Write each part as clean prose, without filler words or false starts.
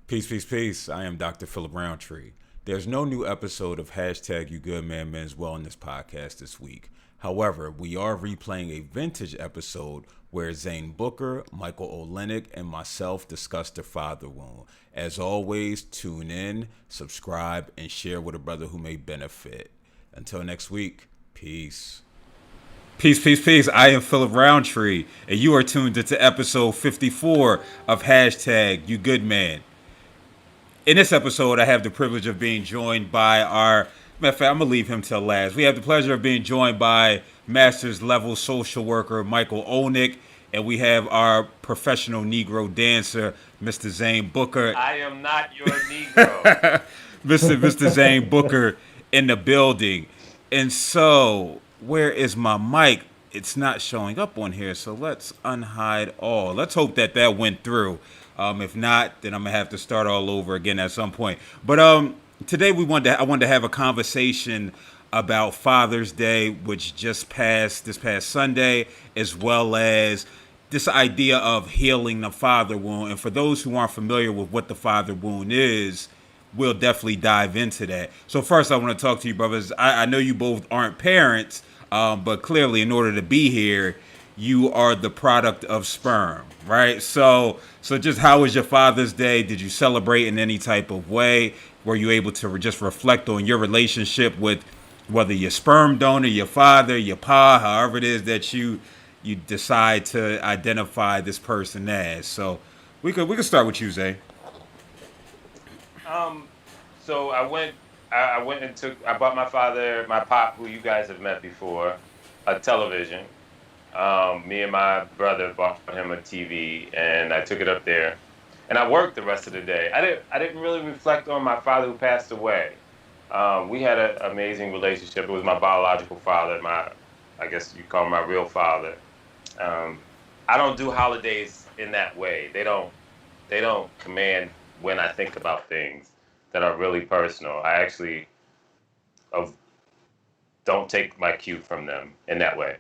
Peace, peace, peace. I am Dr. Philip Roundtree. There's no new episode of hashtag You Good Man Men's Wellness podcast this week. However, we are replaying a vintage episode where Zane Booker, Michael Olenik, and myself discuss the father wound. As always, tune in, subscribe, and share with a brother who may benefit. Until next week, peace. Peace, peace, peace. I am Philip Roundtree, and you are tuned into episode 54 of hashtag You Good Man. In this episode, I have the privilege of being joined by matter of fact, I'm going to leave him till last. We have the pleasure of being joined by master's level social worker Michael Olenik, and we have our professional Negro dancer, Mr. Zane Booker. I am not your Negro. Mr. Zane Booker in the building. And so, where is my mic? It's not showing up on here, so let's unhide all. Let's hope that went through. If not, then I'm gonna have to start all over again at some point. But today I wanted to have a conversation about Father's Day, which just passed this past Sunday, as well as this idea of healing the father wound. And for those who aren't familiar with what the father wound is, we'll definitely dive into that. So first, I want to talk to you, brothers. I know you both aren't parents, but clearly, in order to be here, you are the product of sperm, right? So just how was your Father's Day? Did you celebrate in any type of way? Were you able to just reflect on your relationship with whether your sperm donor, your father, your pa, however it is that you decide to identify this person as? So we could start with you, Zay. So I went and I bought my father, my pop, who you guys have met before, a television. Me and my brother bought him a TV, and I took it up there, and I worked the rest of the day. I didn't really reflect on my father who passed away. We had an amazing relationship. It was my biological father, I guess you call him my real father. I don't do holidays in that way. They don't command when I think about things that are really personal. I actually don't take my cue from them in that way.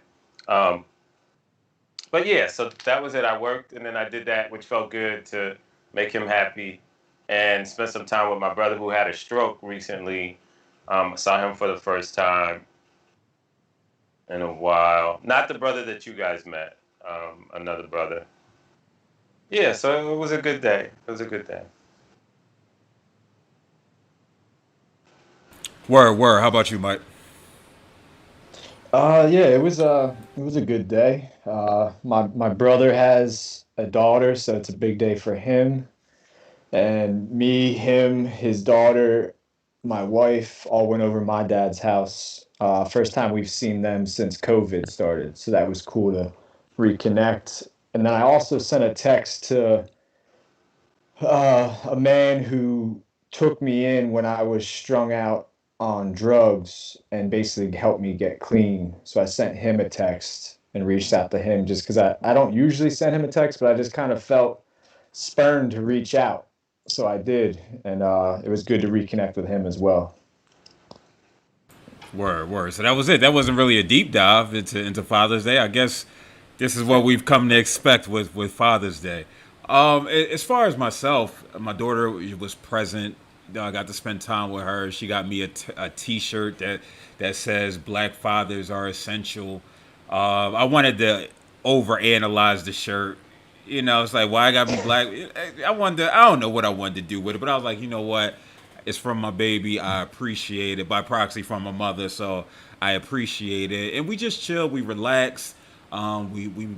But yeah, so that was it. I worked, and then I did that, which felt good to make him happy, and spent some time with my brother who had a stroke recently. Saw him for the first time in a while. Not the brother that you guys met, another brother. Yeah, so it was a good day. It was a good day. Word. How about you, Mike? Yeah, it was a good day. My brother has a daughter, so it's a big day for him. And me, him, his daughter, my wife all went over to my dad's house. First time we've seen them since COVID started, so that was cool to reconnect. And then I also sent a text to a man who took me in when I was strung out on drugs and basically helped me get clean. So I sent him a text and reached out to him just because I don't usually send him a text, but I just kind of felt spurned to reach out. So I did, and it was good to reconnect with him as well. Word. So that was it. That wasn't really a deep dive into Father's Day. I guess this is what we've come to expect with Father's Day. As far as myself, my daughter was present. I got to spend time with her. She got me a T-shirt that says "Black fathers are essential." I wanted to overanalyze the shirt. You know, it's like, why I gotta be black? I don't know what I wanted to do with it, but I was like, you know what? It's from my baby. I appreciate it, by proxy from my mother, so I appreciate it. And we just chill, we relax. We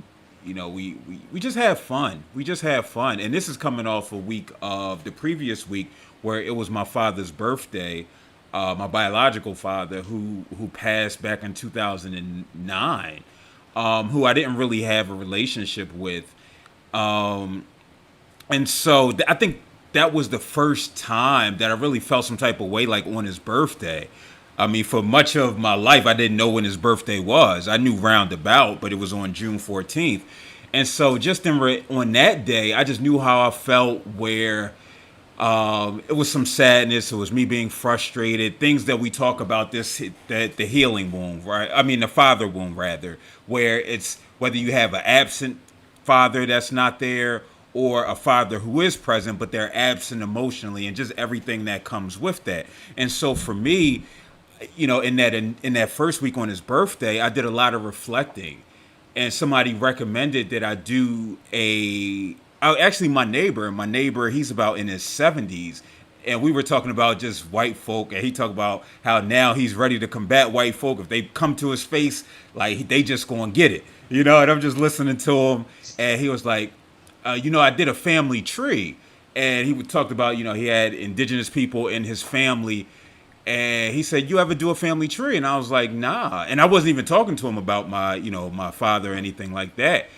you know, we just have fun. We just have fun. And this is coming off a week of the previous week where it was my father's birthday, my biological father who passed back in 2009, who I didn't really have a relationship with. And so I think that was the first time that I really felt some type of way, like on his birthday. I mean, for much of my life, I didn't know when his birthday was. I knew roundabout, but it was on June 14th. And so just on that day, I just knew how I felt where it was some sadness. It was me being frustrated. Things that we talk about that the healing wound, right? I mean, the father wound, rather, where it's whether you have an absent father that's not there or a father who is present but they're absent emotionally, and just everything that comes with that. And so for me, in that first week on his birthday, I did a lot of reflecting, and somebody recommended that I do actually my neighbor, he's about in his 70s, and we were talking about just white folk, and he talked about how now he's ready to combat white folk. If they come to his face, like they just gonna get it, and I'm just listening to him, and he was like, I did a family tree, and he talked about, he had indigenous people in his family, and he said, "You ever do a family tree?" And I was like, "Nah." And I wasn't even talking to him about my father or anything like that.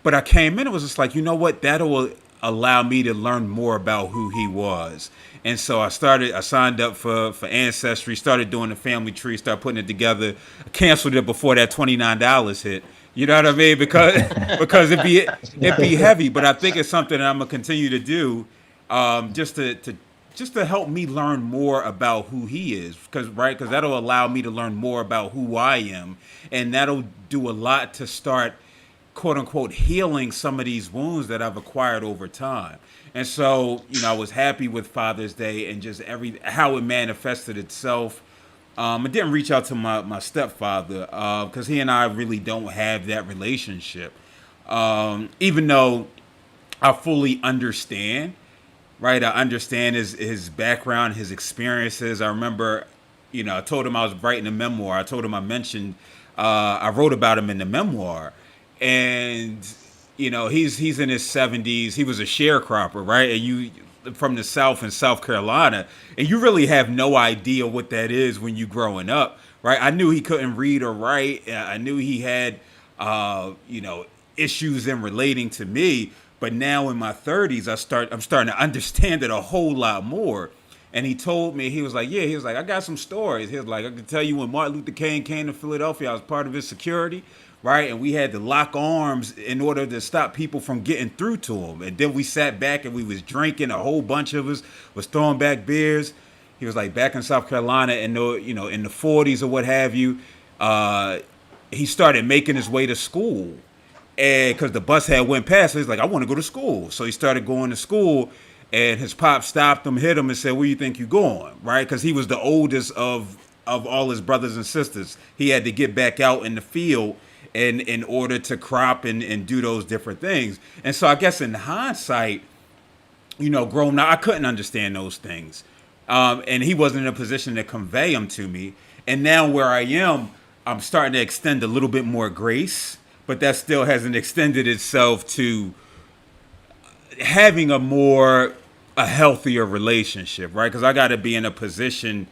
But I came in, it was just like, you know what? That'll allow me to learn more about who he was. And so I signed up for Ancestry, started doing the family tree, started putting it together. I canceled it before that $29 hit. You know what I mean? Because because it'd be heavy. But I think it's something that I'm gonna continue to do, just to help me learn more about who he is, because that'll allow me to learn more about who I am, and that'll do a lot to start, quote unquote, healing some of these wounds that I've acquired over time. And so, I was happy with Father's Day and just how it manifested itself. I didn't reach out to my stepfather because he and I really don't have that relationship. Even though I fully understand, right? I understand his background, his experiences. I remember, I told him I was writing a memoir. I told him I wrote about him in the memoir, and he's in his 70s. He was a sharecropper, right? And you from the South in South Carolina, and you really have no idea what that is when you growing up, right? I knew he couldn't read or write. I knew he had, issues in relating to me. But now in my 30s, I'm starting to understand it a whole lot more. And he told me, he was like, I got some stories. He was like, I can tell you when Martin Luther King came to Philadelphia, I was part of his security, right? And we had to lock arms in order to stop people from getting through to him. And then we sat back and we was drinking. A whole bunch of us was throwing back beers. He was like, back in South Carolina in the 40s or what have you. He started making his way to school, and because the bus had went past, so he's like, I want to go to school. So he started going to school, and his pop stopped him, hit him, and said, where you think you going, right? Because he was the oldest of all his brothers and sisters. He had to get back out in the field in order to crop and do those different things. And so I guess in hindsight, growing up, I couldn't understand those things. And he wasn't in a position to convey them to me. And now where I am, I'm starting to extend a little bit more grace, but that still hasn't extended itself to having a healthier relationship, right? Because I got to be in a position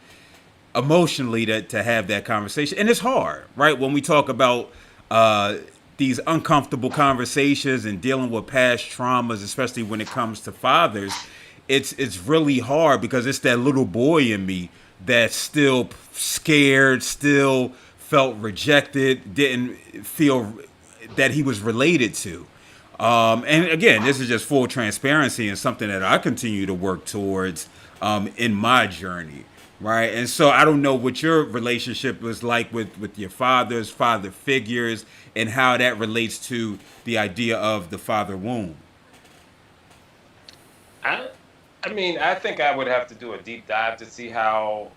emotionally to have that conversation. And it's hard, right? When we talk about these uncomfortable conversations and dealing with past traumas, especially when it comes to fathers, it's really hard because it's that little boy in me that's still scared, still felt rejected, didn't feel that he was related to. And again, this is just full transparency and something that I continue to work towards in my journey, right? And so I don't know what your relationship was like with your father figures, and how that relates to the idea of the father wound. I, I mean, I think I would have to do a deep dive to see how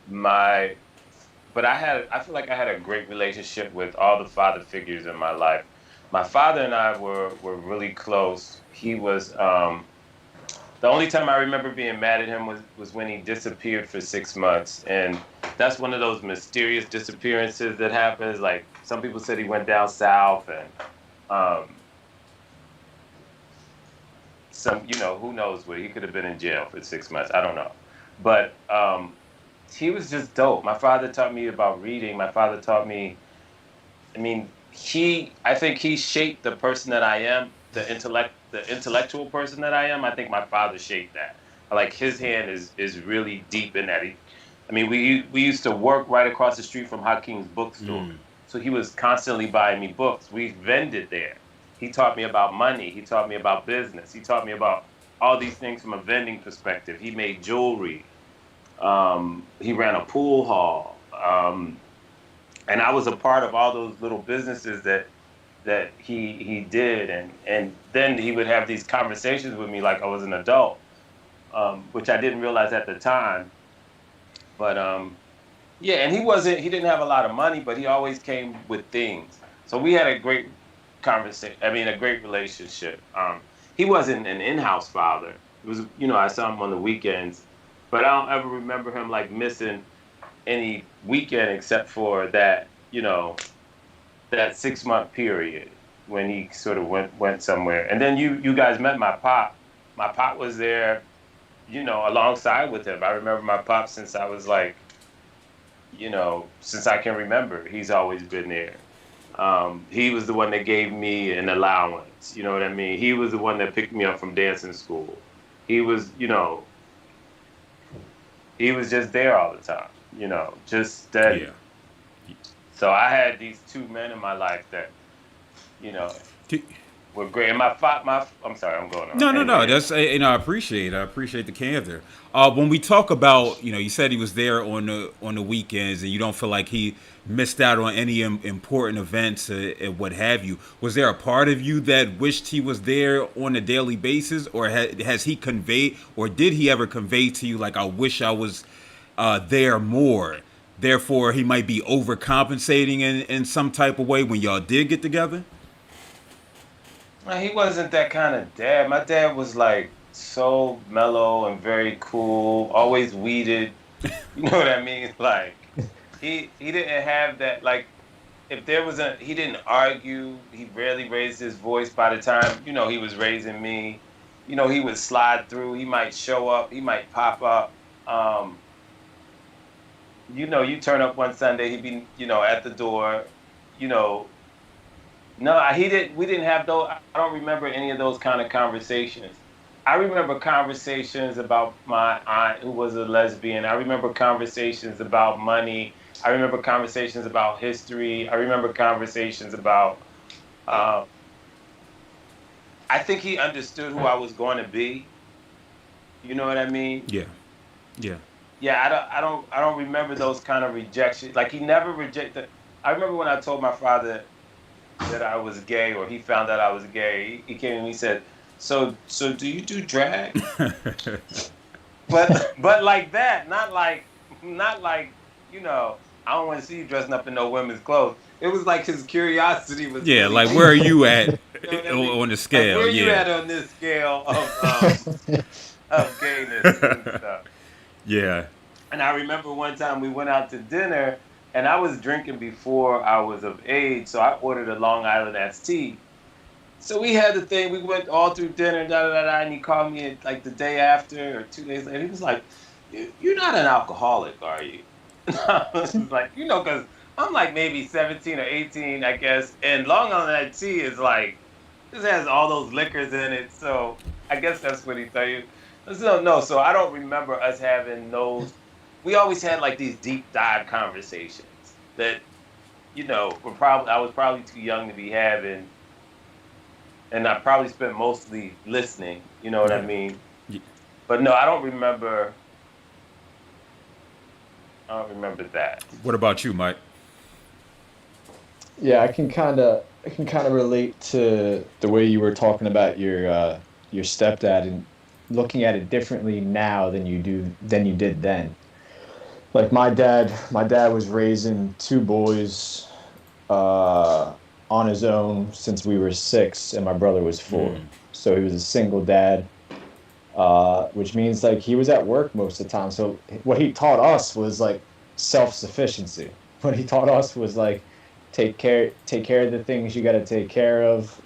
my but I feel like I had a great relationship with all the father figures in my life. My father and I were really close. He was the only time I remember being mad at him was when he disappeared for 6 months, and that's one of those mysterious disappearances that happens. Like some people said he went down south, and um, some who knows where he could have been in jail for 6 months. I don't know, but he was just dope. My father taught me about reading. My father taught me. I mean, I think he shaped the person that I am, the intellectual person that I am. I think my father shaped that. Like his hand is really deep in that. I mean, we used to work right across the street from Hakeem's bookstore, Mm. so he was constantly buying me books. We vended there. He taught me about money. He taught me about business. He taught me about all these things from a vending perspective. He made jewelry. He ran a pool hall. And I was a part of all those little businesses that that he did, and then he would have these conversations with me like I was an adult, which I didn't realize at the time. But yeah, and he didn't have a lot of money, but he always came with things. So we had a great conversation. I mean, a great relationship. He wasn't an in-house father. It was, I saw him on the weekends, but I don't ever remember him like missing any weekend except for that, that 6 month period when he sort of went somewhere. And then you guys met my pop. My pop was there, alongside with him. I remember my pop since I was like, since I can remember. He's always been there. He was the one that gave me an allowance. You know what I mean? He was the one that picked me up from dancing school. He was, he was just there all the time, just steady. Yeah. So I had these two men in my life that, you know, were great. And I'm sorry, I'm going on. No, no, no. Anyway, That's I appreciate. I appreciate the candor. When we talk about, you said he was there on the weekends, and you don't feel like he missed out on any important events and what have you. Was there a part of you that wished he was there on a daily basis, or has he conveyed, or did he ever convey to you like, I wish I was there more? Therefore, he might be overcompensating in some type of way when y'all did get together. he wasn't that kind of dad. My dad was like so mellow and very cool, always weeded. You know what I mean? Like he didn't have that like if there was he didn't argue. He rarely raised his voice by the time, he was raising me. He would slide through. He might show up. He might pop up. You turn up one Sunday, he'd be, at the door. You know, no, he didn't. We didn't have those. I don't remember any of those kind of conversations. I remember conversations about my aunt who was a lesbian. I remember conversations about money. I remember conversations about history. I remember conversations about. Uh, I think he understood who I was going to be. You know what I mean? Yeah, yeah. Yeah, I don't remember those kind of rejections. Like he never rejected. I remember when I told my father that I was gay, or he found out I was gay. He came and he said, "So do you do drag?" But like that, not like I don't want to see you dressing up in no women's clothes. It was like his curiosity was Yeah, really like where are deep. you at You know what I mean? on the Like scale? where you Yeah, at on this scale of gayness and stuff. yeah. And I remember one time we went out to dinner, and I was drinking before I was of age, so I ordered a Long Island iced tea. So we had the thing. We went all through dinner, da da da, da, and he called me like the day after or 2 days later. He was like, "You're not an alcoholic, are you?" And I was like, because I'm like maybe 17 or 18, I guess, and Long Island iced tea is like this has all those liquors in it. So I guess that's what he tell you. So no, so I don't remember us having those. We always had like these deep dive conversations that I was probably too young to be having, and I probably spent mostly listening. You know what I Yeah. mean? Y- But no, I don't remember. I don't remember that. What about you, Mike? Yeah, I can kind of relate to the way you were talking about your stepdad and looking at it differently now than you did then. Like my dad was raising two boys uh on his own since we were 6 and my brother was 4. So he was a single dad, which means like he was at work most of the time. So what he taught us was like self-sufficiency. What he taught us was like take care of the things you got to take care of.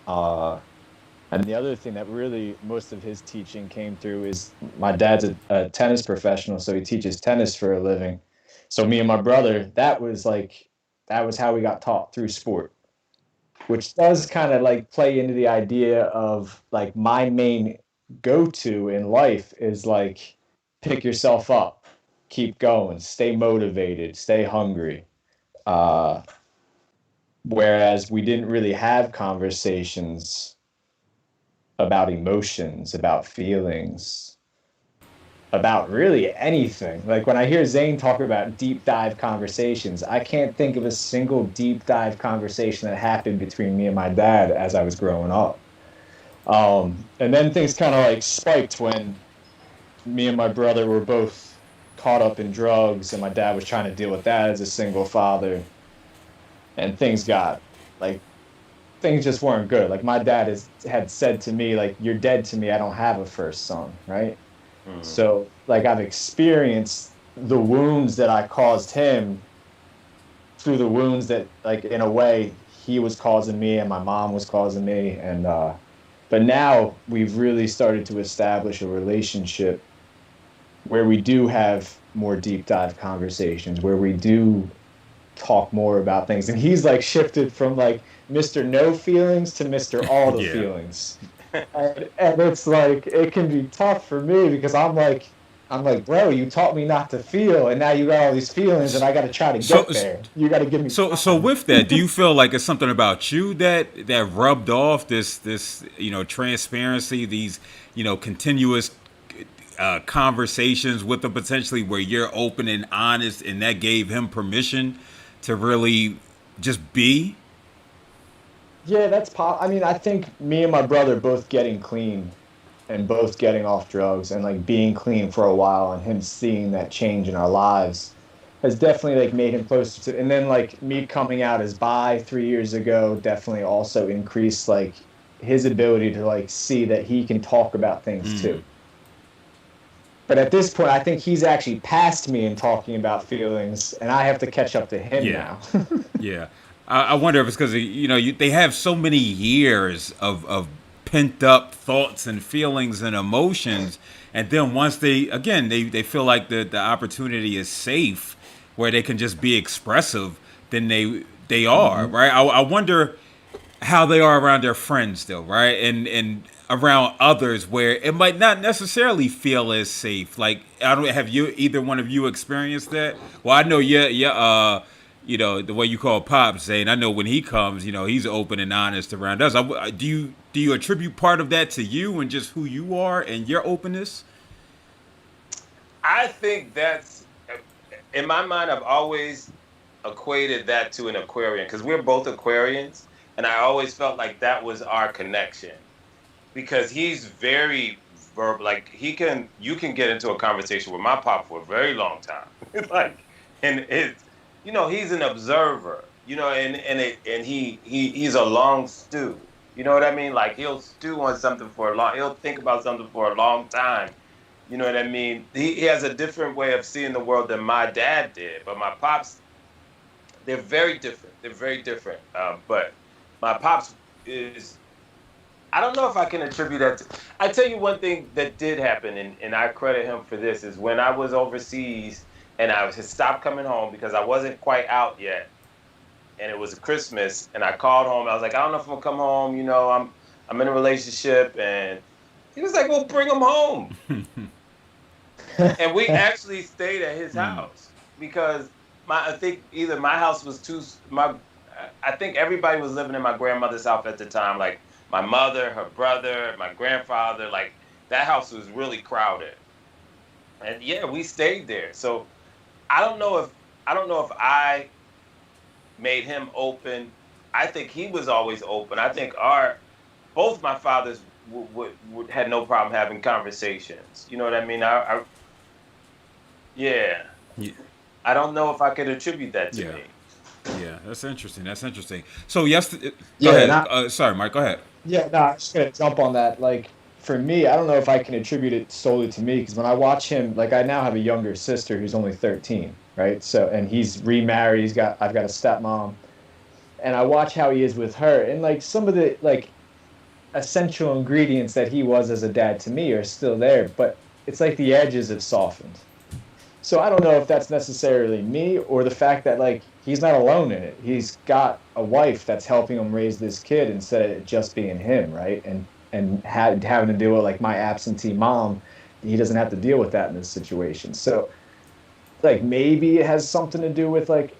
And the other thing that really most of his teaching came through is my dad's a tennis professional, so he teaches tennis for a living. So me and my brother, that was how we got taught through sport, which does kind of like play into the idea of like my main go-to in life is like pick yourself up, keep going, stay motivated, stay hungry. Uh, Whereas we didn't really have conversations about emotions, about feelings. about really anything. Like when I hear Zane talk about deep dive conversations, I can't think of a single deep dive conversation that happened between me and my dad as I was growing up. And then things kind of like spiked when me and my brother were both caught up in drugs, and my dad was trying to deal with that as a single father, and things got like things just weren't good. Like my dad had said to me, like, "You're dead to me. I don't have a first son," right? Mm. So like I've experienced the wounds that I caused him through the wounds that, like, in a way he was causing me and my mom was causing me. And but now we've really started to establish a relationship where we do have more deep dive conversations, where we do talk more about things. And he's like shifted from like Mr. No feelings to Mr. All the Yeah. feelings. And it's like it can be tough for me because I'm like, bro, you taught me not to feel, and now you got all these feelings, and I got to try to So get there. You got to give me so time. with that, do you feel like it's something about you that rubbed off this transparency, these continuous conversations with them potentially where you're open and honest, and that gave him permission to really just be? Yeah, I mean, I think me and my brother both getting clean and both getting off drugs and like being clean for a while and him seeing that change in our lives has definitely like made him closer to. And then like me coming out as bi 3 years ago definitely also increased like his ability to like see that he can talk about things too. But at this point, I think he's actually passed me in talking about feelings, and I have to catch up to him Yeah. now. Yeah, I wonder if it's because they have so many years of pent up thoughts and feelings and emotions, and then once they feel like the opportunity is safe, where they can just be expressive, then they are Mhm. right. I wonder how they are around their friends though, right? And around others where it might not necessarily feel as safe. Like I don't have you either one of you experienced that? Well, I know yeah the way you call Pops Zane. I know when he comes, he's open and honest around us. Do you attribute part of that to you and just who you are and your openness? I think that's in my mind. I've always equated that to an Aquarian because we're both Aquarians, and I always felt like that was our connection because he's very verbal. Like you can get into a conversation with my pop for a very long time. Like, and he's an observer. He's a long stew. You know what I mean? Like he'll stew on something for a long. He'll think about something for a long time. You know what I mean? He has a different way of seeing the world than my dad did. But my pops, they're very different. They're very different. But my pops is, I don't know if I can attribute that to. I tell you one thing that did happen, and I credit him for this, is when I was overseas and I had stopped coming home because I wasn't quite out yet, and it was Christmas, and I called home. I was like, I don't know if I'm gonna come home. I'm in a relationship, and he was like, well, bring him home, and we actually stayed at his house because I think either my house was too my I think everybody was living in my grandmother's house at the time, like my mother, her brother, my grandfather. Like that house was really crowded, and yeah, we stayed there. So I don't know if I made him open. I think he was always open. I think our both my fathers would had no problem having conversations. You know what I mean? Yeah. Yeah. I don't know if I could attribute that to Yeah. me. Yeah, that's interesting. That's interesting. So yes, go Yeah, and ahead. Sorry, Mike. Go ahead. yeah, no, I'm just gonna jump on that. Like for me, I don't know if I can attribute it solely to me because when I watch him, like I now have a younger sister who's only 13, right? So and he's remarried. I've got a stepmom, and I watch how he is with her, and like some of the like essential ingredients that he was as a dad to me are still there, but it's like the edges have softened. So I don't know if that's necessarily me or the fact that like he's not alone in it. He's got a wife that's helping him raise this kid instead of it just being him, right? And having to deal with like my absentee mom, he doesn't have to deal with that in this situation. So like maybe it has something to do with like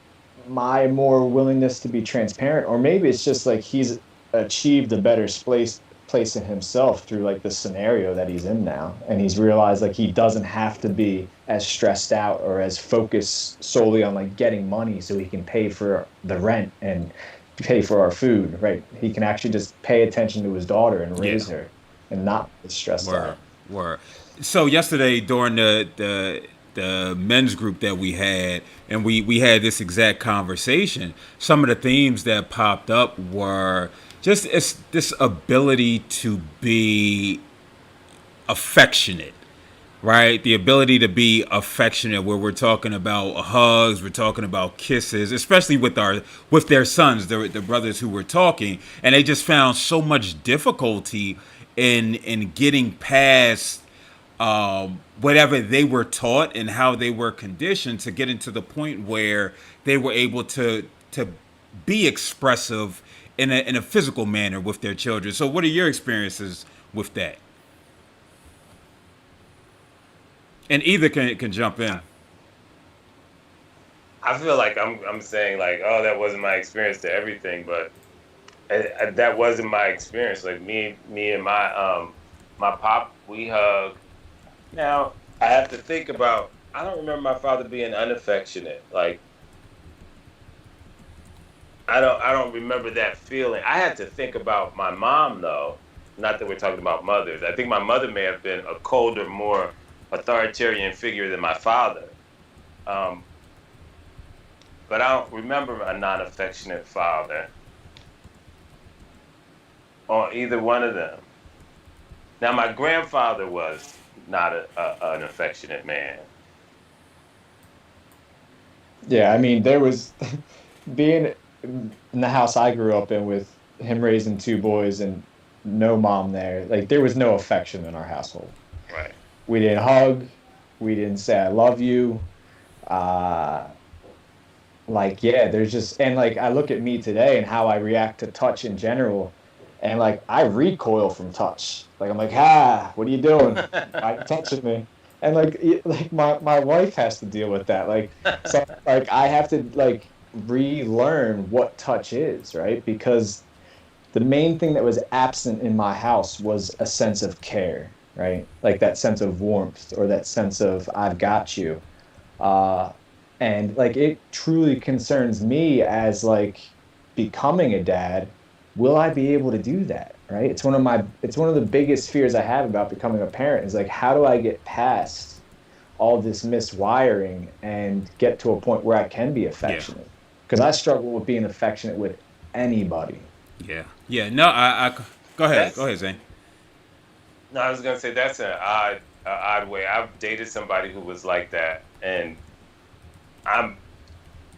my more willingness to be transparent, or maybe it's just like he's achieved a better placing himself through like the scenario that he's in now, and he's realized like he doesn't have to be as stressed out or as focused solely on like getting money so he can pay for the rent and pay for our food, right? He can actually just pay attention to his daughter and raise her and not be stressed out. Word. So yesterday during the men's group that we had, and we had this exact conversation. Some of the themes that popped up were just this ability to be affectionate, right? The ability to be affectionate, where we're talking about hugs, we're talking about kisses, especially with their sons, the brothers who were talking, and they just found so much difficulty in getting past whatever they were taught and how they were conditioned to get into the point where they were able to be expressive in a physical manner with their children. So what are your experiences with that? And either can jump in. I feel like I'm saying like, oh, that wasn't my experience to everything, but that wasn't my experience. Like me and my pop, we hug. Now I have to think about. I don't remember my father being unaffectionate. Like I don't remember that feeling. I had to think about my mom though. Not that we're talking about mothers. I think my mother may have been a colder, more authoritarian figure than my father. But I don't remember a non-affectionate father on either one of them. Now, my grandfather was not an affectionate man. Yeah, I mean, there was being in the house I grew up in with him raising two boys and no mom there. Like, there was no affection in our household. Right. We didn't hug. We didn't say I love you. Like, yeah, there's just, and like, I look at me today and how I react to touch in general, and like, I recoil from touch. Like, I'm like, what are you doing? Why you touching me? And like my wife has to deal with that. Like, so like, I have to like relearn what touch is, right? Because the main thing that was absent in my house was a sense of care, right? Like that sense of warmth or that sense of I've got you. And like it truly concerns me as like becoming a dad. Will I be able to do that? Right? It's one of the biggest fears I have about becoming a parent is like, how do I get past all this miswiring and get to a point where I can be affectionate? Because I struggle with being affectionate with anybody. Yeah. No, I go ahead, Zane. No, I was gonna say that's an odd way. I've dated somebody who was like that, and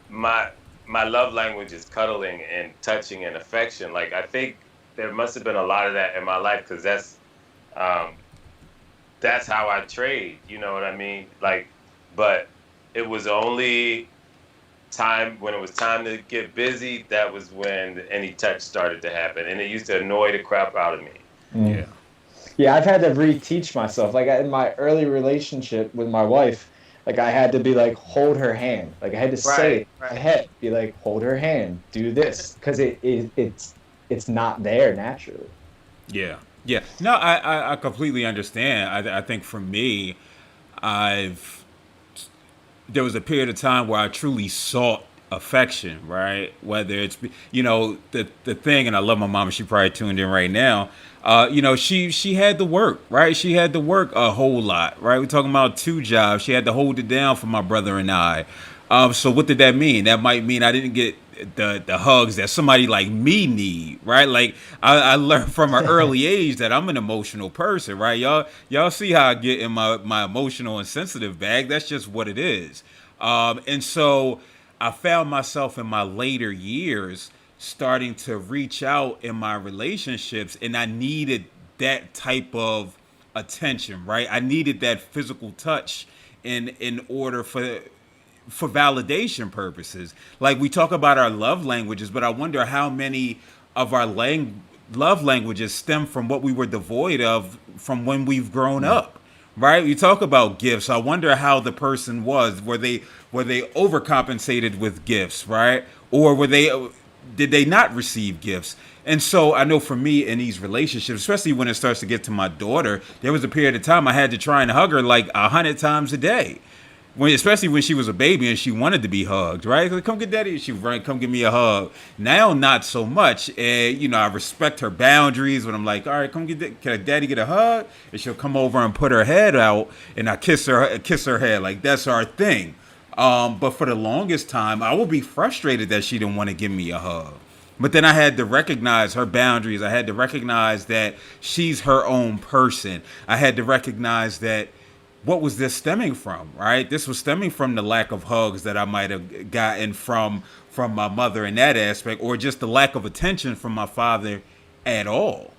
my love language is cuddling and touching and affection. Like I think there must have been a lot of that in my life because that's how I trade. You know what I mean? Like, but it was only when it was time to get busy. That was when any touch started to happen, and it used to annoy the crap out of me. Mm. Yeah, I've had to reteach myself. Like in my early relationship with my wife, like I had to be like, hold her hand. Like I had to say it in my head, be like, hold her hand, do this, because it's not there naturally. Yeah. No, I completely understand. I think for me, there was a period of time where I truly sought affection, right? Whether it's the thing, and I love my mom. She probably tuned in right now. She had to work, right? She had to work a whole lot, right? We're talking about 2 jobs. She had to hold it down for my brother and I. So what did that mean? That might mean I didn't get the hugs that somebody like me need, right? Like I learned from an early age that I'm an emotional person, right? Y'all see how I get in my emotional and sensitive bag. That's just what it is. And so I found myself in my later years starting to reach out in my relationships, and I needed that type of attention, right? I needed that physical touch in order for validation purposes. Like we talk about our love languages, but I wonder how many of our love languages stem from what we were devoid of from when we've grown up, right? You talk about gifts. I wonder how the person was. Were they overcompensated with gifts, right? Or did they not receive gifts? And so I know for me in these relationships, especially when it starts to get to my daughter, there was a period of time I had to try and hug her like 100 times a day. Especially when she was a baby and she wanted to be hugged, right? Like, come get daddy. She run, come give me a hug. Now, not so much. And, I respect her boundaries when I'm like, all right, come can daddy get a hug? And she'll come over and put her head out and I kiss her head. Like, that's our thing. But for the longest time, I would be frustrated that she didn't want to give me a hug. But then I had to recognize her boundaries. I had to recognize that she's her own person. I had to recognize that what was this stemming from, right? This was stemming from the lack of hugs that I might have gotten from my mother in that aspect, or just the lack of attention from my father at all.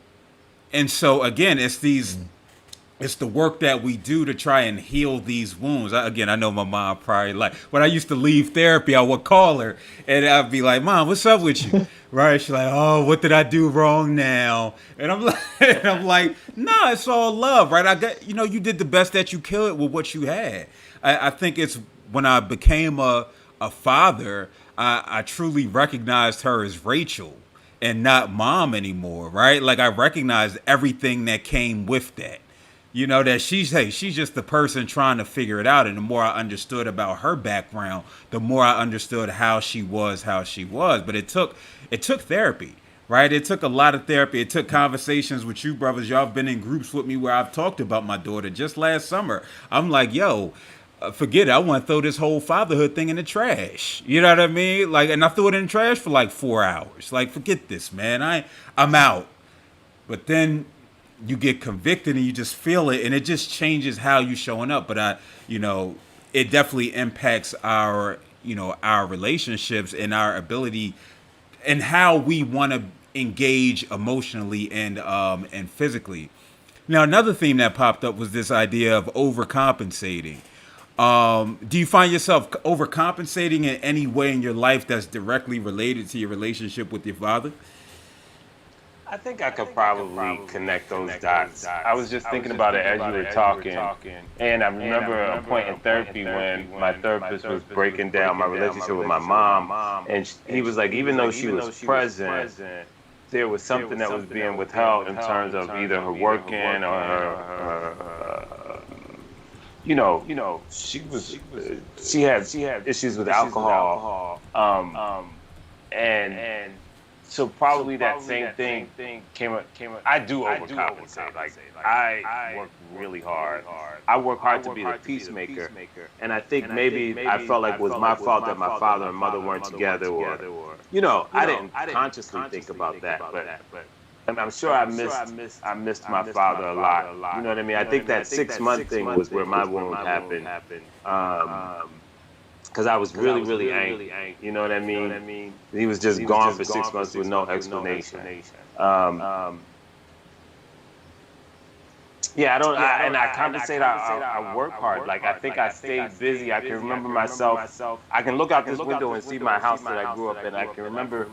And so again, it's the work that we do to try and heal these wounds. Again, I know my mom probably like when I used to leave therapy, I would call her and I'd be like, "Mom, what's up with you?" Right? She's like, "Oh, what did I do wrong now?" And I'm like, "Nah, it's all love, right? I got, you did the best that you could with what you had." I think it's when I became a father, I truly recognized her as Rachel and not mom anymore, right? Like I recognized everything that came with that. That she's just the person trying to figure it out. And the more I understood about her background, the more I understood how she was. But it took therapy, right? It took a lot of therapy. It took conversations with you brothers. Y'all have been in groups with me where I've talked about my daughter. Just last summer, I'm like, yo, forget it. I want to throw this whole fatherhood thing in the trash. You know what I mean? Like, and I threw it in the trash for like 4 hours. Like, forget this, man. I'm out. But then you get convicted and you just feel it, and it just changes how you showing up. But it definitely impacts our relationships and our ability and how we want to engage emotionally and physically. Now, another theme that popped up was this idea of overcompensating. Do you find yourself overcompensating in any way in your life that's directly related to your relationship with your father? I think I could probably connect those dots. I was just thinking about it as you were talking, and I remember a point in therapy when my therapist was breaking down my relationship with my mom, and he was like, even though she was present, there was something that was being withheld in terms of either her working or her she had issues with alcohol, and so probably that same thing came up. I do overcompensate. Like I work really hard. I work hard to be the peacemaker, and I think maybe I felt like it was my fault that my father and mother weren't together, or I didn't consciously think about that, but. And I'm sure I missed my father a lot. You know what I mean? I think that 6 month thing was where my wound happened. Because I was really, really angry. You know what I mean? He was just gone for 6 months with no explanation. Um, yeah, I compensate. I work hard. Like I think I stayed busy. I can remember myself. I can look out this window and see my house that I grew up in. I can remember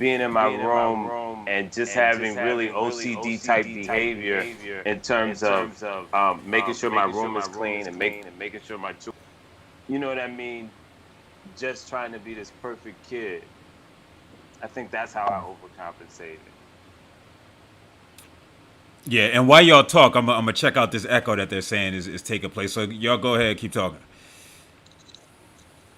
being in my room and just having really OCD type behavior in terms of making sure my room is clean and making sure my children. You know what I mean? Just trying to be this perfect kid. I think that's how I overcompensated. Yeah, and while y'all talk, I'm gonna check out this echo that they're saying is taking place. So y'all go ahead, keep talking.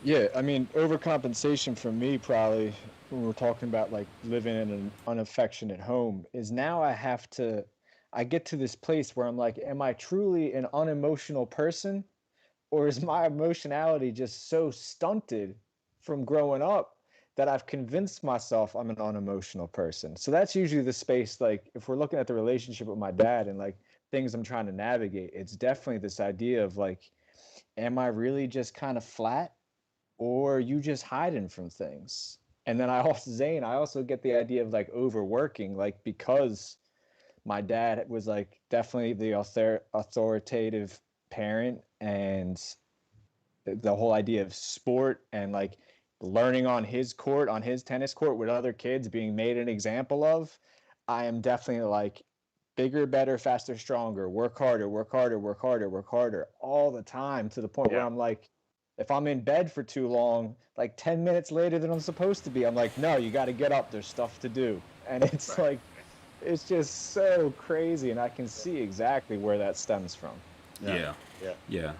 Yeah, I mean, overcompensation for me, probably when we're talking about like living in an unaffectionate home, is now I get to this place where I'm like, am I truly an unemotional person? Or is my emotionality just so stunted from growing up that I've convinced myself I'm an unemotional person? So that's usually the space, like, if we're looking at the relationship with my dad and like things I'm trying to navigate, it's definitely this idea of like, am I really just kind of flat, or are you just hiding from things? And then Zane, I also get the idea of like overworking, like, because my dad was like definitely the authoritative parent, and the whole idea of sport and like learning on his court, on his tennis court with other kids, being made an example of. I am definitely like bigger, better, faster, stronger, work harder, work harder, work harder, work harder all the time, to the point where Yeah. I'm like, if I'm in bed for too long, like 10 minutes later than I'm supposed to be, I'm like, no, you got to get up. There's stuff to do. And it's Right. like, it's just so crazy. And I can see exactly where that stems from. Yeah. Yeah, Yeah. yeah.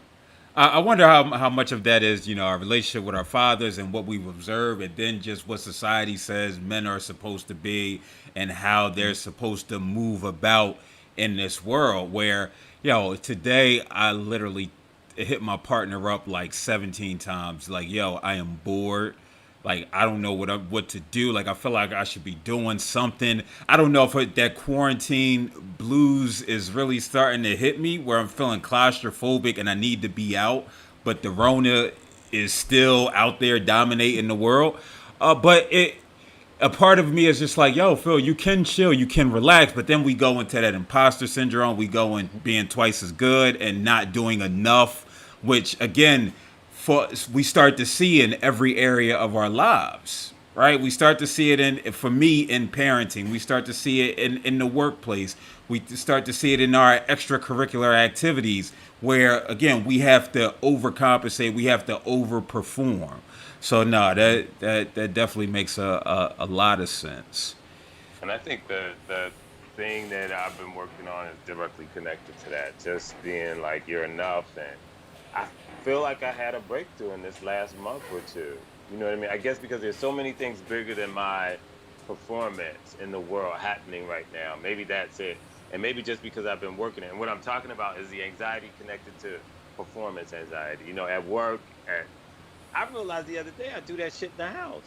I wonder how much of that is, our relationship with our fathers and what we've observed, and then just what society says men are supposed to be and how they're supposed to move about in this world. Where, today I literally hit my partner up like 17 times. Like, yo, I am bored. Like, I don't know what to do. Like, I feel like I should be doing something. I don't know if that quarantine blues is really starting to hit me, where I'm feeling claustrophobic and I need to be out, but the Rona is still out there dominating the world. But a part of me is just like, yo, Phil, you can chill, you can relax, but then we go into that imposter syndrome. We go in being twice as good and not doing enough, which again, we start to see in every area of our lives, right? We start to see it for me, in parenting. We start to see it in the workplace. We start to see it in our extracurricular activities, where again we have to overcompensate, we have to overperform. So no, that definitely makes a lot of sense. And I think the thing that I've been working on is directly connected to that. Just being like you're enough, and I feel like I had a breakthrough in this last month or two. You know what I mean? I guess because there's so many things bigger than my performance in the world happening right now. Maybe that's it. And maybe just because I've been working it. And what I'm talking about is the anxiety connected to performance anxiety. At work, I realized the other day I do that shit in the house.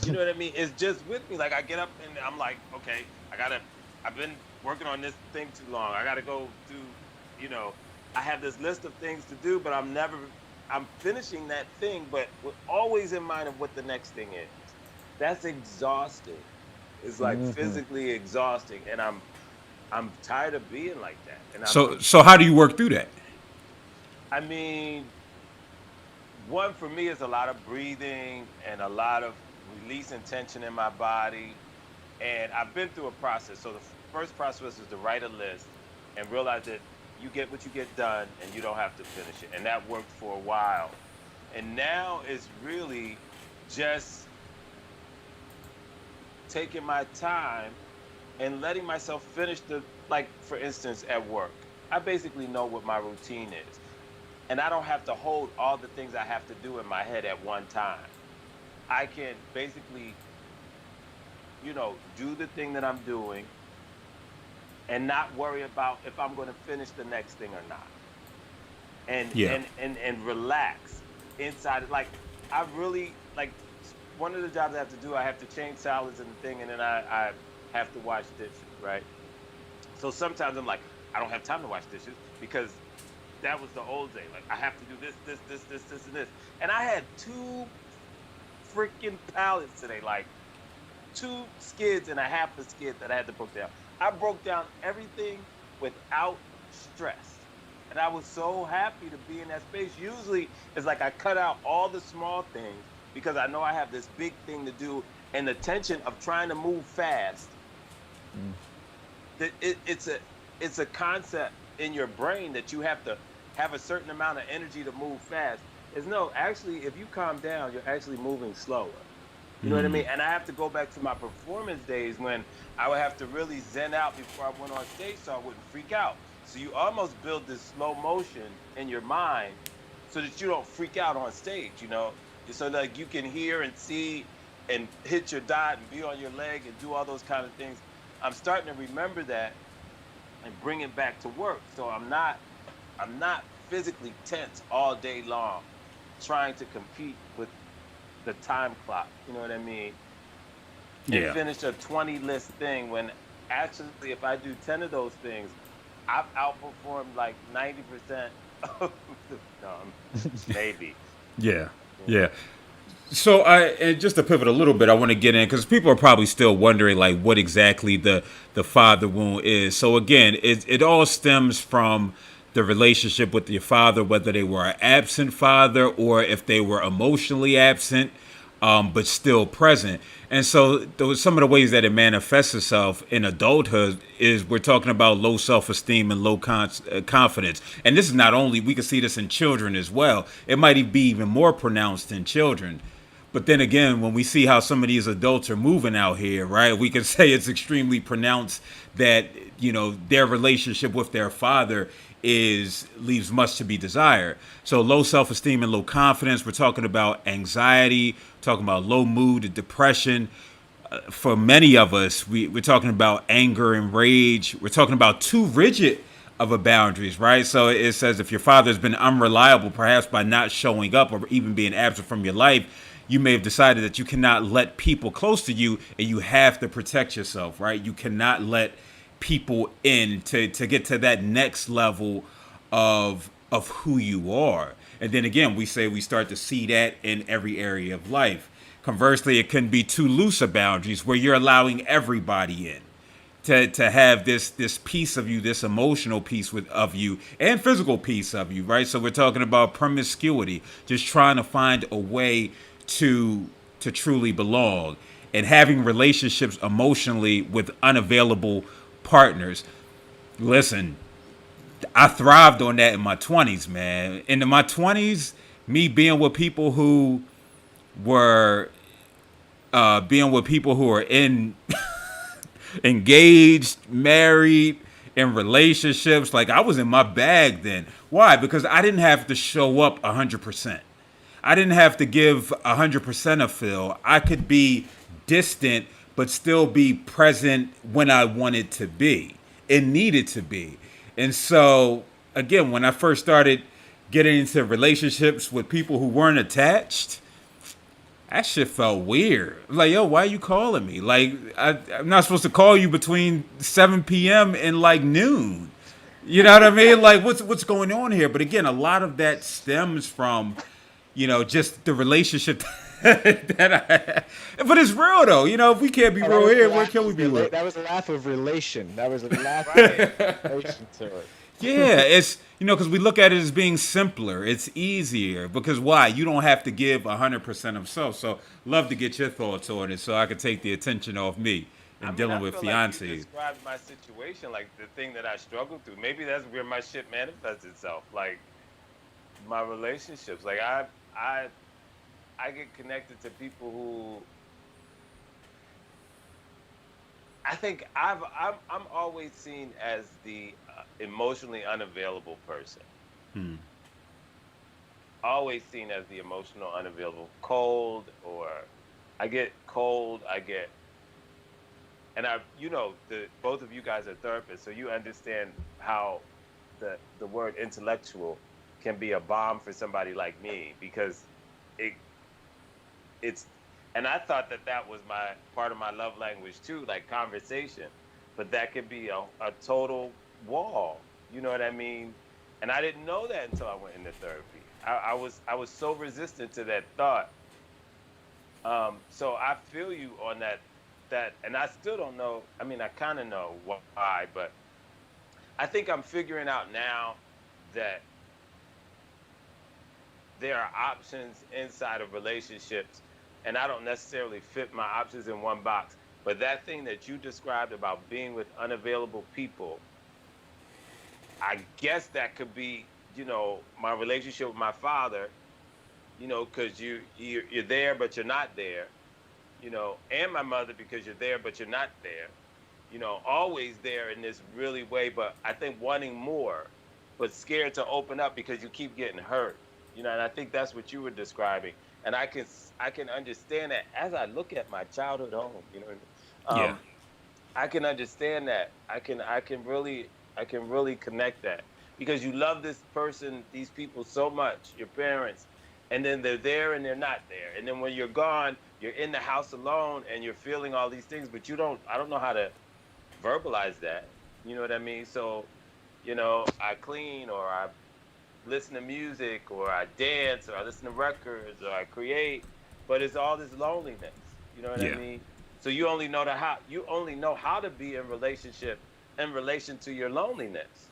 You know what I mean? It's just with me. Like I get up and I'm like, okay, I've been working on this thing too long. I gotta go do, you know, I have this list of things to do, but I'm finishing that thing, but with always in mind of what the next thing is. That's exhausting. It's like Hmm. physically exhausting. And I'm tired of being like that. And So how do you work through that? I mean, one for me is a lot of breathing and a lot of releasing tension in my body. And I've been through a process. So the first process is to write a list and realize that you get what you get done and you don't have to finish it. And that worked for a while. And now it's really just taking my time and letting myself finish like, for instance, at work. I basically know what my routine is. And I don't have to hold all the things I have to do in my head at one time. I can basically, do the thing that I'm doing and not worry about if I'm going to finish the next thing or not. And Yeah. and relax inside it. Like I really like one of the jobs I have to do, I have to change salads and the thing, and then I have to wash dishes, right? So sometimes I'm like, I don't have time to wash dishes because that was the old day. Like I have to do this, and this. And I had two freaking pallets today, like two skids and a half a skid that I had to broke down. I broke down everything without stress. And I was so happy to be in that space. Usually it's like I cut out all the small things because I know I have this big thing to do, and the tension of trying to move fast. Mm. It's a concept in your brain that you have to have a certain amount of energy to move fast. Is no, actually, if you calm down, you're actually moving slower. You know what I mean? And I have to go back to my performance days when I would have to really zen out before I went on stage so I wouldn't freak out. So you almost build this slow motion in your mind so that you don't freak out on stage. So like you can hear and see and hit your dot and be on your leg and do all those kind of things. I'm starting to remember that and bring it back to work. So I'm not physically tense all day long trying to compete with the time clock, you know what I mean? And Yeah. finish a 20 list thing when actually if I do 10 of those things, I've outperformed like 90% of the maybe. Yeah. Yeah. Yeah. So and just to pivot a little bit, I want to get in because people are probably still wondering like what exactly the father wound is. So again, it all stems from the relationship with your father, whether they were an absent father or if they were emotionally absent, but still present. And so some of the ways that it manifests itself in adulthood is we're talking about low self-esteem and low confidence. And this is not only, we can see this in children as well. It might be even more pronounced in children. But then again, when we see how some of these adults are moving out here, right, we can say it's extremely pronounced that, their relationship with their father is leaves much to be desired. So low self-esteem and low confidence. We're talking about anxiety, talking about low mood and depression. For many of us, we're talking about anger and rage. We're talking about too rigid of a boundaries, right? So it says if your father has been unreliable, perhaps by not showing up or even being absent from your life, you may have decided that you cannot let people close to you and you have to protect yourself, right? You cannot let people in to get to that next level of who you are. And then again, we say we start to see that in every area of life. Conversely, it can be too loose of boundaries where you're allowing everybody in to have this piece of you, this emotional piece of you and physical piece of you, right? So we're talking about promiscuity, just trying to find a way to truly belong and having relationships emotionally with unavailable partners. Listen, I thrived on that in my 20s, man. In my 20s, me being with people who were in engaged, married, in relationships. Like I was in my bag then. Why? Because I didn't have to show up 100%. I didn't have to give 100% of feel. I could be distant, but still be present when I wanted to be and needed to be. And so, again, when I first started getting into relationships with people who weren't attached, that shit felt weird. Like, yo, why are you calling me? Like, I'm not supposed to call you between 7 p.m. and like noon. You know what I mean? Like, what's going on here? But again, a lot of that stems from, just the relationship that I had. But it's real though. If we can't be real here, where can we be real? That was a laugh of relation. That was a laugh Right. of relation to it. Yeah, it's because we look at it as being simpler. It's easier because why? You don't have to give 100% of self. So, love to get your thoughts on it, so I can take the attention off me and dealing with I feel like you fiancés. described my situation, like the thing that I struggled through. Maybe that's where my shit manifests itself. Like my relationships. Like I get connected to people who I think I'm always seen as the emotionally unavailable person. Hmm. Always seen as the emotional unavailable, cold, or I get cold. And the both of you guys are therapists, so you understand how the word intellectual can be a bomb for somebody like me because it it's and I thought that was my part of my love language too, like conversation, but that could be a total wall. You know what I mean? And I didn't know that until I went into therapy. I was so resistant to that thought. So I feel you on that, and I still don't know. I mean, I kind of know why, but I think I'm figuring out now that there are options inside of relationships, and I don't necessarily fit my options in one box. But that thing that you described about being with unavailable people, I guess that could be, my relationship with my father, because you're there but you're not there, and my mother because you're there but you're not there, always there in this really way, but I think wanting more, but scared to open up because you keep getting hurt, and I think that's what you were describing, and I can understand that as I look at my childhood home, Yeah. I can understand that. I can really connect that because you love this person, these people so much, your parents, and then they're there and they're not there. And then when you're gone, you're in the house alone and you're feeling all these things, but I don't know how to verbalize that. You know what I mean? So, I clean or I listen to music or I dance or I listen to records or I create, but it's all this loneliness. You know what I Yeah. mean? So you only know how to be in relationship in relation to your loneliness.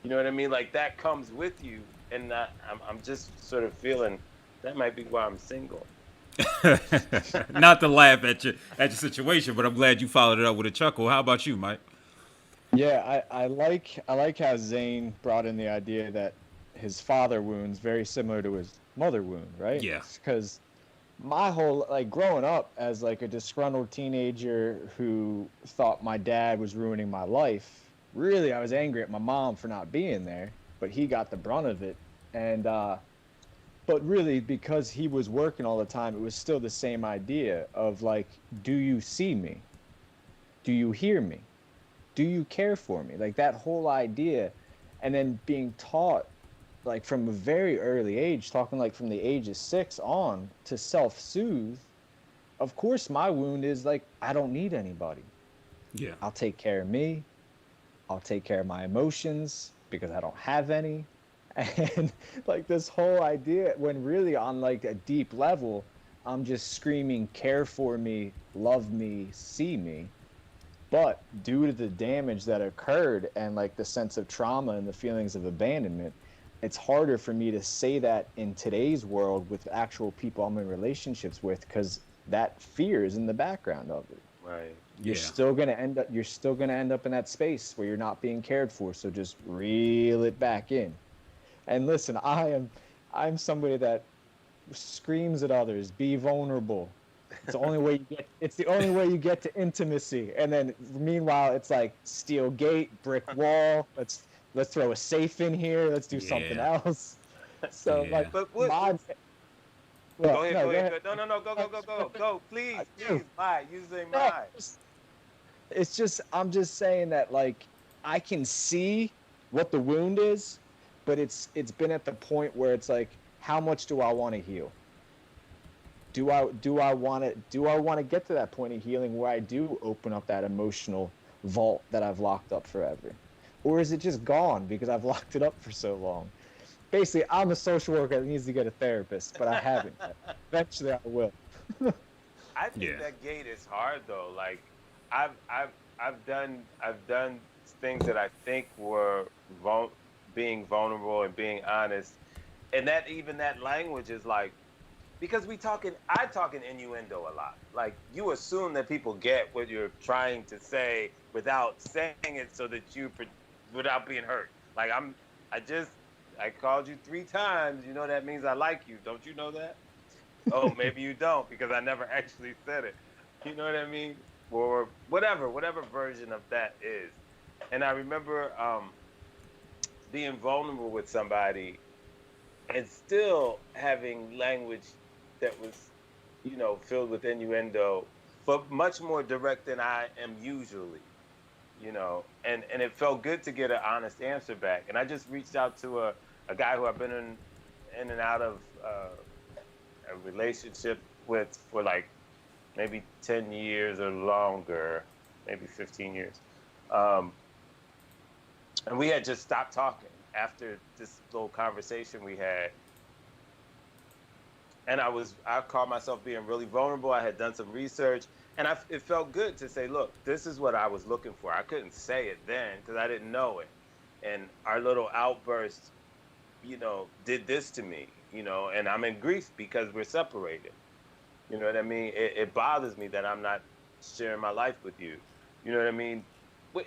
You know what I mean? Like that comes with you, and I'm just sort of feeling that might be why I'm single. Not to laugh at your situation, but I'm glad you followed it up with a chuckle. How about you, Mike? Yeah, I like how Zane brought in the idea that his father wound's very similar to his mother wound, right? Yeah. Because my whole like growing up as like a disgruntled teenager who thought my dad was ruining my life. Really, I was angry at my mom for not being there, but he got the brunt of it. And but really because he was working all the time, it was still the same idea of like, do you see me? Do you hear me? Do you care for me? Like that whole idea. And then being taught like from a very early age, talking like from the age of 6 on to self-soothe. Of course, my wound is like, I don't need anybody. Yeah. I'll take care of me. I'll take care of my emotions because I don't have any. And like this whole idea, when really on like a deep level, I'm just screaming, care for me, love me, see me. But due to the damage that occurred and like the sense of trauma and the feelings of abandonment, it's harder for me to say that in today's world with actual people I'm in relationships with because that fear is in the background of it. Right. You're Yeah. still gonna end up in that space where you're not being cared for. So just reel it back in. And listen, I'm somebody that screams at others, be vulnerable. It's the only way you get to intimacy. And then meanwhile it's like steel gate, brick wall, let's throw a safe in here, let's do something Yeah. else. So like Yeah. But my go well, ahead, no, go go ahead, ahead. go. No, go, please, No, please, my, you say no, my. it's just I'm just saying that like I can see what the wound is, but it's been at the point where it's like, how much do I want to heal? Do I want to get to that point of healing where I do open up that emotional vault that I've locked up forever? Or is it just gone because I've locked it up for so long? Basically, I'm a social worker that needs to get a therapist, but I haven't yet. Eventually I will. I think Yeah. that gate is hard though. Like I've I've I've done things that I think were being vulnerable and being honest, and that even that language is like, because I talk in innuendo a lot. Like you assume that people get what you're trying to say without saying it, so that without being hurt. Like I just I called you 3 times. You know that means I like you. Don't you know that? Oh, maybe you don't because I never actually said it. You know what I mean? Or whatever version of that is. And I remember being vulnerable with somebody and still having language that was, filled with innuendo, but much more direct than I am usually. And it felt good to get an honest answer back. And I just reached out to a guy who I've been in and out of a relationship with for like maybe 10 years or longer, maybe 15 years. Um, and we had just stopped talking after this little conversation we had. And I called myself being really vulnerable. I had done some research, and it felt good to say, look, this is what I was looking for. I couldn't say it then because I didn't know it. And our little outburst, did this to me, and I'm in grief because we're separated. You know what I mean? It bothers me that I'm not sharing my life with you. You know what I mean?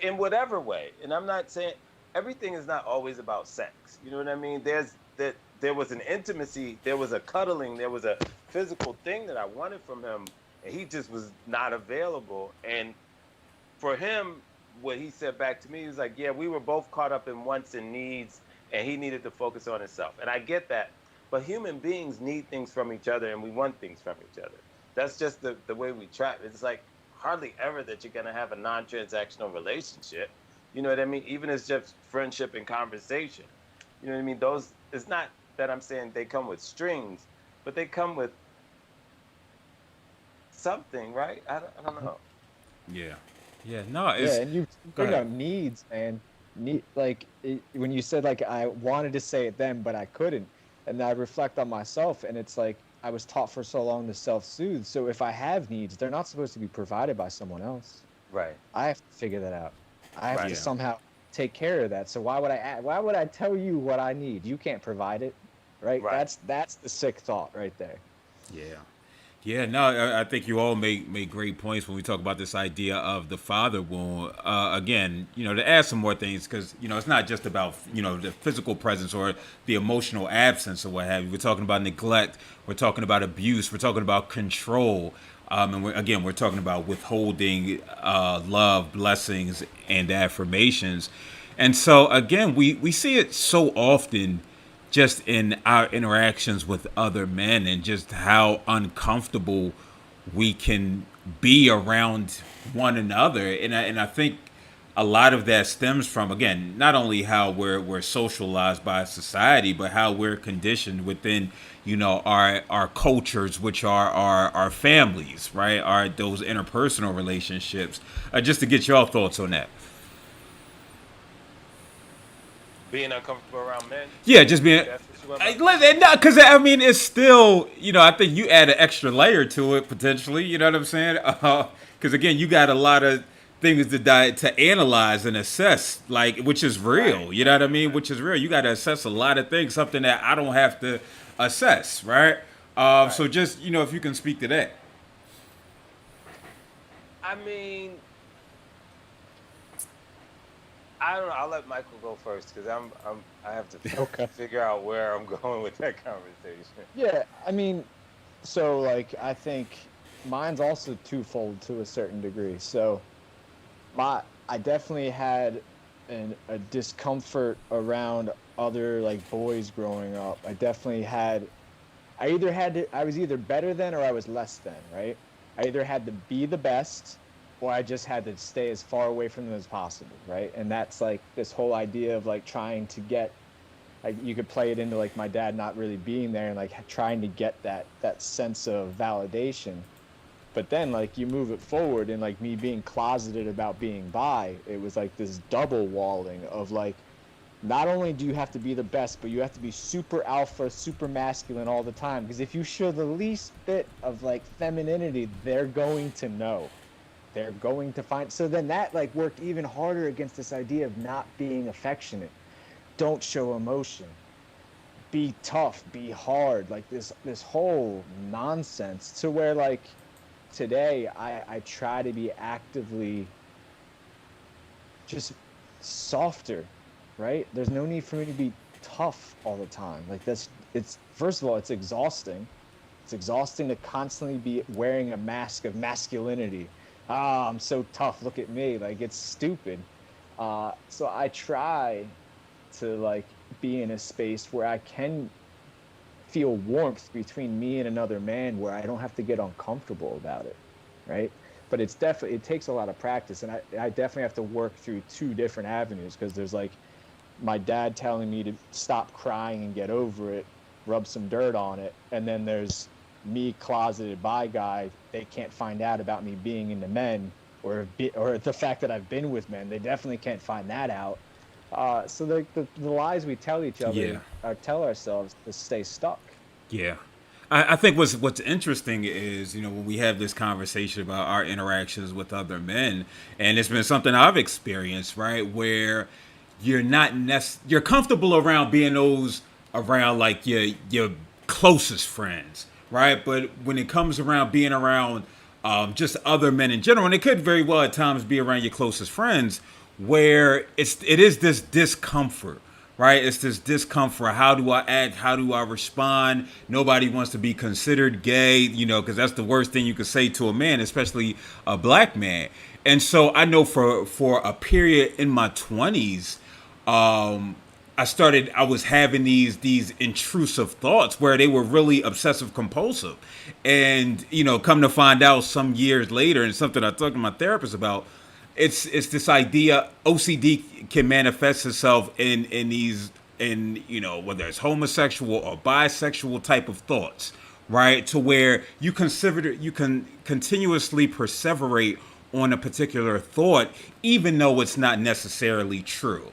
In whatever way. And I'm not saying everything is not always about sex. You know what I mean? There was an intimacy, there was a cuddling, there was a physical thing that I wanted from him, and he just was not available. And for him, what he said back to me, he was like, "Yeah, we were both caught up in wants and needs, and he needed to focus on himself." And I get that, but human beings need things from each other, and we want things from each other. That's just the way we trap. It's like hardly ever that you're gonna have a non-transactional relationship. You know what I mean? Even as just friendship and conversation. You know what I mean? Those, it's not that I'm saying they come with strings, but they come with something, right? I don't know. Yeah. Yeah. No, Yeah, it's and you go bring ahead. up needs, man. When you said like I wanted to say it then, but I couldn't, and I reflect on myself, and it's like I was taught for so long to self-soothe. So if I have needs, they're not supposed to be provided by someone else. Right. I have to figure that out. I have to Right. Yeah. somehow take care of that. So why would I tell you what I need? You can't provide it, right? Right. That's the sick thought right there. Yeah. Yeah, no, I think you all make great points when we talk about this idea of the father wound. Again, to add some more things, because it's not just about the physical presence or the emotional absence or what have you. We're talking about neglect. We're talking about abuse. We're talking about control. And we're talking about withholding love, blessings, and affirmations. And so again, we see it so often just in our interactions with other men and just how uncomfortable we can be around one another. And I think a lot of that stems from, again, not only how we're socialized by society, but how we're conditioned within our cultures, which are our families, right? Are those interpersonal relationships. Just to get your thoughts on that. Being uncomfortable around men. Yeah, just being. That's what you went by. Because I mean, it's still, I think you add an extra layer to it potentially. You know what I'm saying? Because again, you got a lot of things to analyze and assess, like, which is real. Right. You know what I mean? Which is real. You got to assess a lot of things, something that I don't have to assess, right? So Right. just if you can speak to that. I mean, I don't know. I'll let Michael go first because I have to Okay. figure out where I'm going with that conversation. Yeah, I mean, so like I think mine's also twofold to a certain degree. So I definitely had a discomfort around other like boys growing up. I was either better than or I was less than, right? I either had to be the best or I just had to stay as far away from them as possible, right? And that's like this whole idea of like trying to get, like, you could play it into like my dad not really being there and like trying to get that sense of validation. But then like you move it forward and like me being closeted about being bi, it was like this double walling of like, not only do you have to be the best, but you have to be super alpha, super masculine all the time. Because if you show the least bit of like femininity, they're going to know. They're going to find. So then that like worked even harder against this idea of not being affectionate. Don't show emotion. Be tough, be hard. Like this whole nonsense to where like today I try to be actively just softer, right? There's no need for me to be tough all the time. Like it's first of all, it's exhausting. It's exhausting to constantly be wearing a mask of masculinity. Ah, I'm so tough. Look at me. Like it's stupid. So I try to like be in a space where I can feel warmth between me and another man where I don't have to get uncomfortable about it, right? But it takes a lot of practice, and I definitely have to work through two different avenues because there's like my dad telling me to stop crying and get over it, rub some dirt on it, and then there's me closeted bi guy. They can't find out about me being into men or the fact that I've been with men. They definitely can't find that out. So the lies we tell each Yeah. other or tell ourselves to stay stuck. Yeah. I think what's interesting is, when we have this conversation about our interactions with other men, and it's been something I've experienced, right, where you're comfortable around being those around like your closest friends, right? But when it comes around being around just other men in general, and it could very well at times be around your closest friends, where it is this discomfort, right? It's this discomfort. How do I act? How do I respond? Nobody wants to be considered gay, because that's the worst thing you could say to a man, especially a black man. And so I know for a period in my 20s, I was having these intrusive thoughts where they were really obsessive compulsive. And, come to find out some years later, and something I talked to my therapist about, it's this idea OCD can manifest itself in these, whether it's homosexual or bisexual type of thoughts, right? To where you can continuously perseverate on a particular thought, even though it's not necessarily true.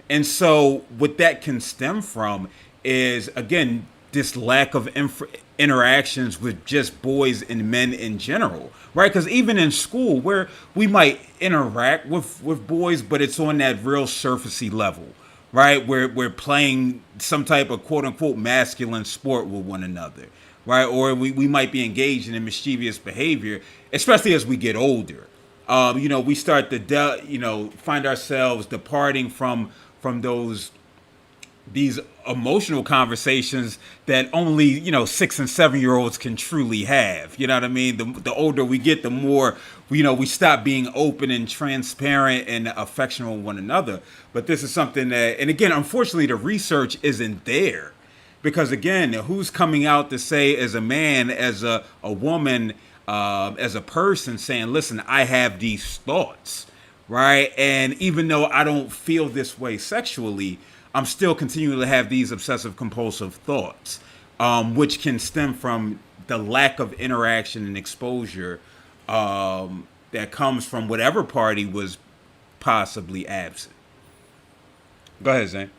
And so, what that can stem from is, again, this lack of interactions with just boys and men in general, right? Because even in school, where we might interact with boys, but it's on that real surfacey level, right? Where we're playing some type of quote unquote masculine sport with one another, right? Or we might be engaged in mischievous behavior, especially as we get older. We start to find ourselves departing from these emotional conversations that only 6 and 7 year olds can truly have. You know what I mean? The older we get, the more we stop being open and transparent and affectionate with one another. But this is something that, and again, unfortunately, the research isn't there, because again, who's coming out to say, as a man, as a woman, as a person, saying, listen, I have these thoughts, right? And even though I don't feel this way sexually, I'm still continuing to have these obsessive compulsive thoughts, which can stem from the lack of interaction and exposure that comes from whatever party was possibly absent. Go ahead, Zane.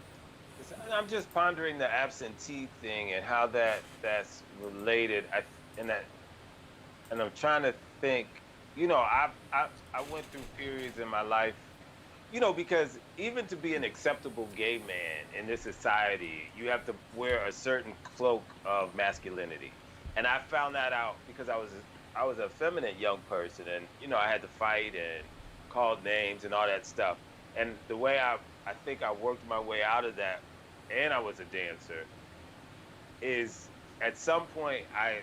I'm just pondering the absentee thing and how that's related. And that and I'm trying to think. I went through periods in my life, because even to be an acceptable gay man in this society, you have to wear a certain cloak of masculinity. And I found that out because I was a feminine young person, and I had to fight and called names and all that stuff. And the way I think I worked my way out of that, and I was a dancer, is at some point I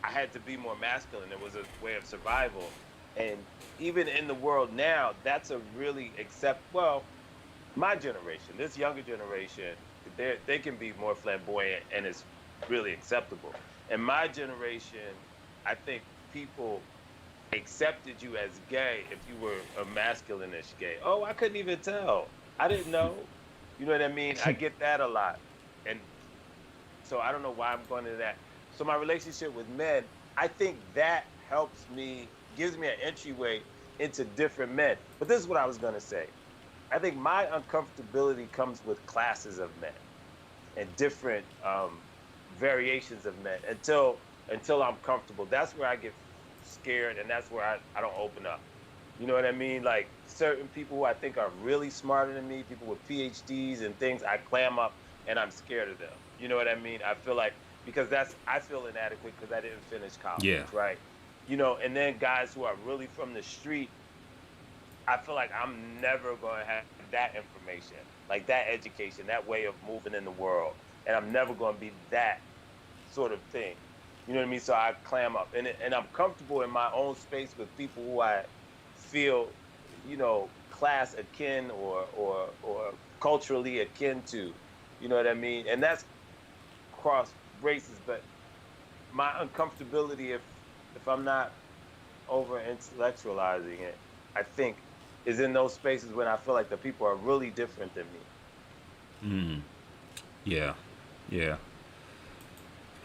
had to be more masculine. It was a way of survival. And even in the world now, that's a really my generation, this younger generation, they can be more flamboyant and it's really acceptable. In my generation, I think people accepted you as gay if you were a masculine-ish gay. Oh, I couldn't even tell. I didn't know. You know what I mean? I get that a lot. And so I don't know why I'm going to that. So my relationship with men, I think that helps me, gives me an entryway into different men. But this is what I was going to say. I think my uncomfortability comes with classes of men and different variations of men until I'm comfortable. That's where I get scared, and that's where I don't open up. You know what I mean? Like certain people who I think are really smarter than me, people with PhDs and things, I clam up and I'm scared of them. You know what I mean? I feel like, because I feel inadequate because I didn't finish college, Yeah. right? And then guys who are really from the street, I feel like I'm never going to have that information, like that education, that way of moving in the world. And I'm never going to be that sort of thing. You know what I mean? So I clam up. And I'm comfortable in my own space with people who I feel, class akin or culturally akin to. You know what I mean? And that's cross races. But my uncomfortability, if I'm not over intellectualizing it, I think is in those spaces when I feel like the people are really different than me. Yeah.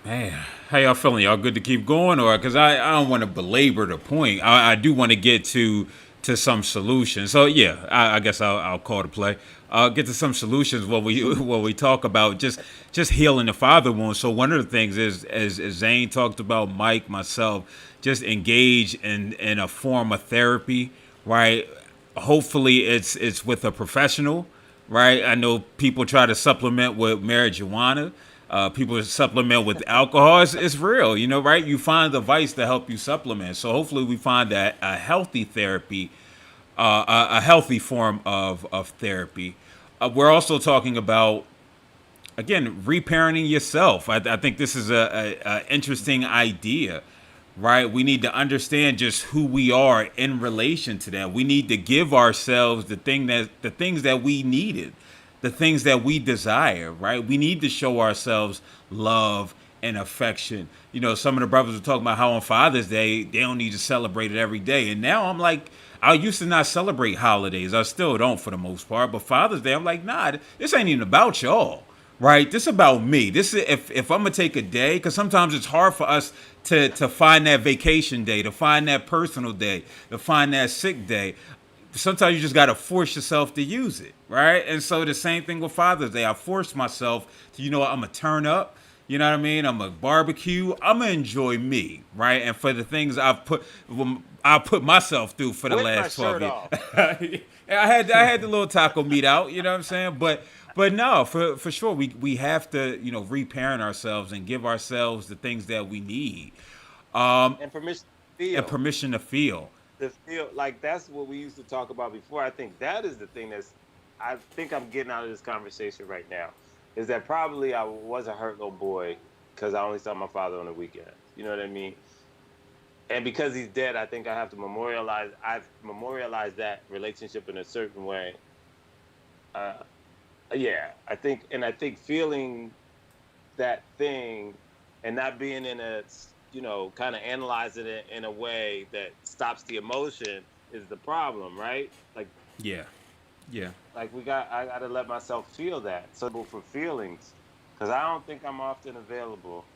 Man, how y'all feeling? Y'all good to keep going, or because I don't want to belabor the point. I do want to get to some solutions. So yeah, I guess I'll call to play. Get to some solutions when we talk about just healing the father wound. So one of the things is, as Zane talked about, Mike, myself, just engage in a form of therapy, right? Hopefully it's with a professional, right? I know people try to supplement with marijuana. People supplement with alcohol. It's real, right? You find the vice to help you supplement. So hopefully we find that a healthy therapy, a healthy form of therapy. We're also talking about, again, reparenting yourself. I think this is a interesting idea, right? We need to understand just who we are in relation to that. We need to give ourselves the things that we needed, the things that we desire, right? We need to show ourselves love and affection. Some of the brothers were talking about how on Father's Day, they don't need to celebrate it every day. And now I'm like, I used to not celebrate holidays. I still don't for the most part. But Father's Day, I'm like, nah, this ain't even about y'all, right? This is about me. This is if I'm going to take a day, because sometimes it's hard for us to find that vacation day, to find that personal day, to find that sick day. Sometimes you just got to force yourself to use it, right? And so the same thing with Father's Day. I forced myself to, I'm going to turn up. You know what I mean? I'm going to barbecue. I'm going to enjoy me, right? And for the things I'll put myself through for the last 12 years. I had the little taco meat out, you know what I'm saying? But But no, for sure, we have to reparent ourselves and give ourselves the things that we need, um, And permission to and feel. permission to feel. To feel like that's what we used to talk about before. I think that is the thing I think I'm getting out of this conversation right now is that probably I was a hurt little boy because I only saw my father on the weekends. You know what I mean? And because he's dead, I think I have to memorialize. I've memorialized that relationship in a certain way. Uh, yeah, I think feeling that thing and not being in a, kind of analyzing it in a way that stops the emotion is the problem, right? Yeah, yeah. I got to let myself feel that. So for feelings, because I don't think I'm often available.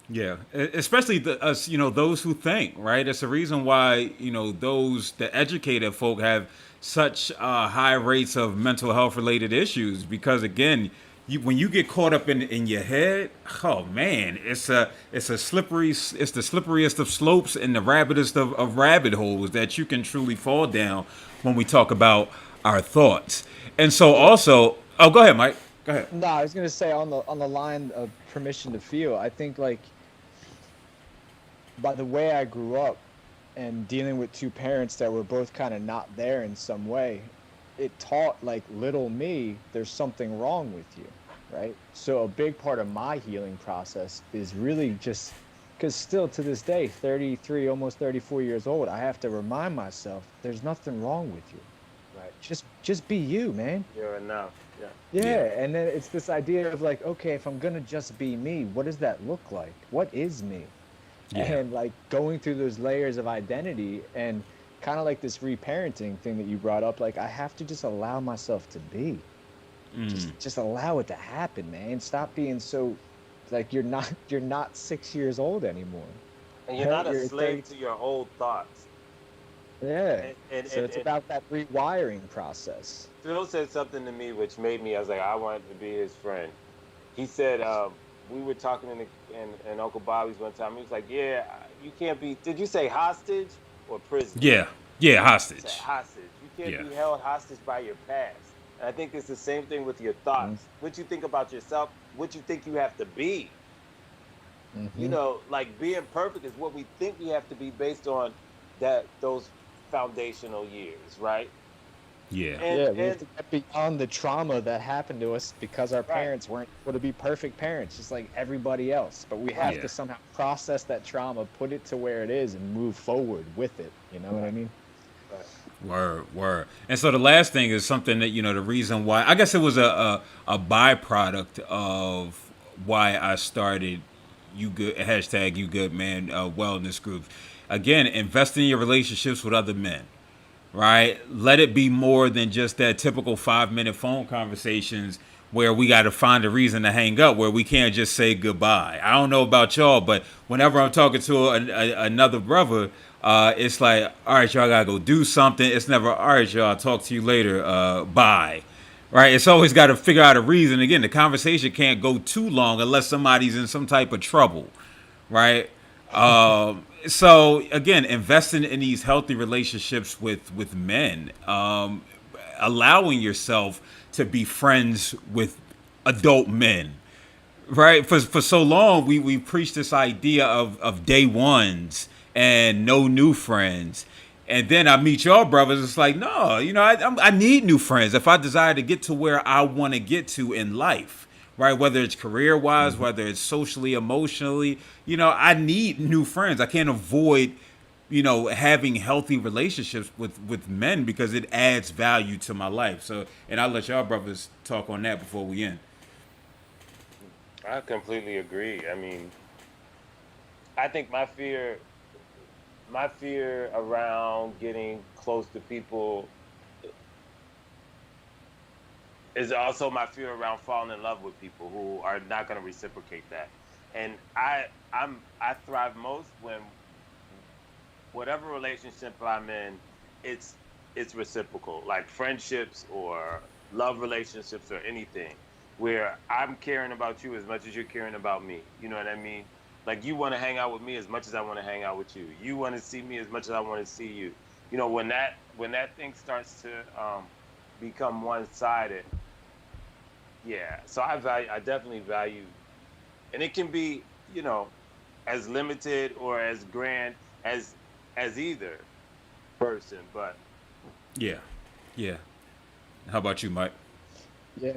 Yeah, especially us, those who think, right? It's the reason why, the educated folk have such high rates of mental health related issues because again, when you get caught up in your head, oh man, it's the slipperiest of slopes and the rabbitest of rabbit holes that you can truly fall down when we talk about our thoughts. And so Yeah. also, oh, go ahead, Mike. Go ahead. No, I was gonna say on the line of permission to feel. I think like by the way I grew up and dealing with two parents that were both kind of not there in some way, it taught like little me there's something wrong with you, right? So a big part of my healing process is really just because still to this day, 33, almost 34 years old, I have to remind myself there's nothing wrong with you. Right. Just be you, man. You're enough. Yeah. Yeah, Yeah, and then it's this idea of like, okay, if I'm gonna just be me, what does that look like? What is me? yeah, And like going through those layers of identity and kind of like this reparenting thing that you brought up, like I have to just allow myself to be. Just allow it to happen, man. Stop being so like you're not 6 years old anymore. And you're Right? not a You're 30. slave to your old thoughts. Yeah. So it's And about that rewiring process. Phil said something to me which made me, I was like, I wanted to be his friend. He said, we were talking in Uncle Bobby's one time. He was like, yeah, you can't be, did you say hostage or prisoner? yeah, yeah. He said Hostage. hostage. You can't Yeah. be held hostage by your past. And I think it's the same thing with your thoughts. What you think about yourself, what you think you have to be. Mm-hmm. Like being perfect is what we think we have to be based on those foundational years, right? Yeah. And Yeah, we have and to get beyond the trauma that happened to us because our right. parents weren't able to be perfect parents, just like everybody else. But we have Right. Yeah. to somehow process that trauma, put it to where it is, and move forward with it. You know what I Right. mean? Right. Word, word. And so the last thing is something that, the reason why, I guess it was a byproduct of why I started You Good, hashtag You Good Man wellness groups. Again, invest in your relationships with other men, right? Let it be more than just that typical 5 minute phone conversations where we got to find a reason to hang up, where we can't just say goodbye. I don't know about y'all, but whenever I'm talking to another brother, it's like, all right, y'all gotta go do something. It's never, all right, y'all, I'll talk to you later. Bye. Right? It's always got to figure out a reason. Again, the conversation can't go too long unless somebody's in some type of trouble, right? So again, investing in these healthy relationships with men, allowing yourself to be friends with adult men, right? For so long, we preached this idea of day ones and no new friends. And then I meet y'all brothers. It's like, no, I need new friends if I desire to get to where I want to get to in life, right? Whether it's career wise, Mm-hmm. whether it's socially, emotionally, I need new friends. I can't avoid, having healthy relationships with men because it adds value to my life. So, and I'll let y'all brothers talk on that before we end. I completely agree. I mean, I think my fear around getting close to people is also my fear around falling in love with people who are not going to reciprocate that. And I thrive most when whatever relationship I'm in, it's it's reciprocal, like friendships or love relationships or anything, where I'm caring about you as much as you're caring about me. You know what I mean? Like you want to hang out with me as much as I want to hang out with you. You want to see me as much as I want to see you. When that thing starts to become one sided, Yeah. So I definitely value, and it can be, you know, as limited or as grand as either person, but Yeah, yeah. How about you, Mike? Yeah.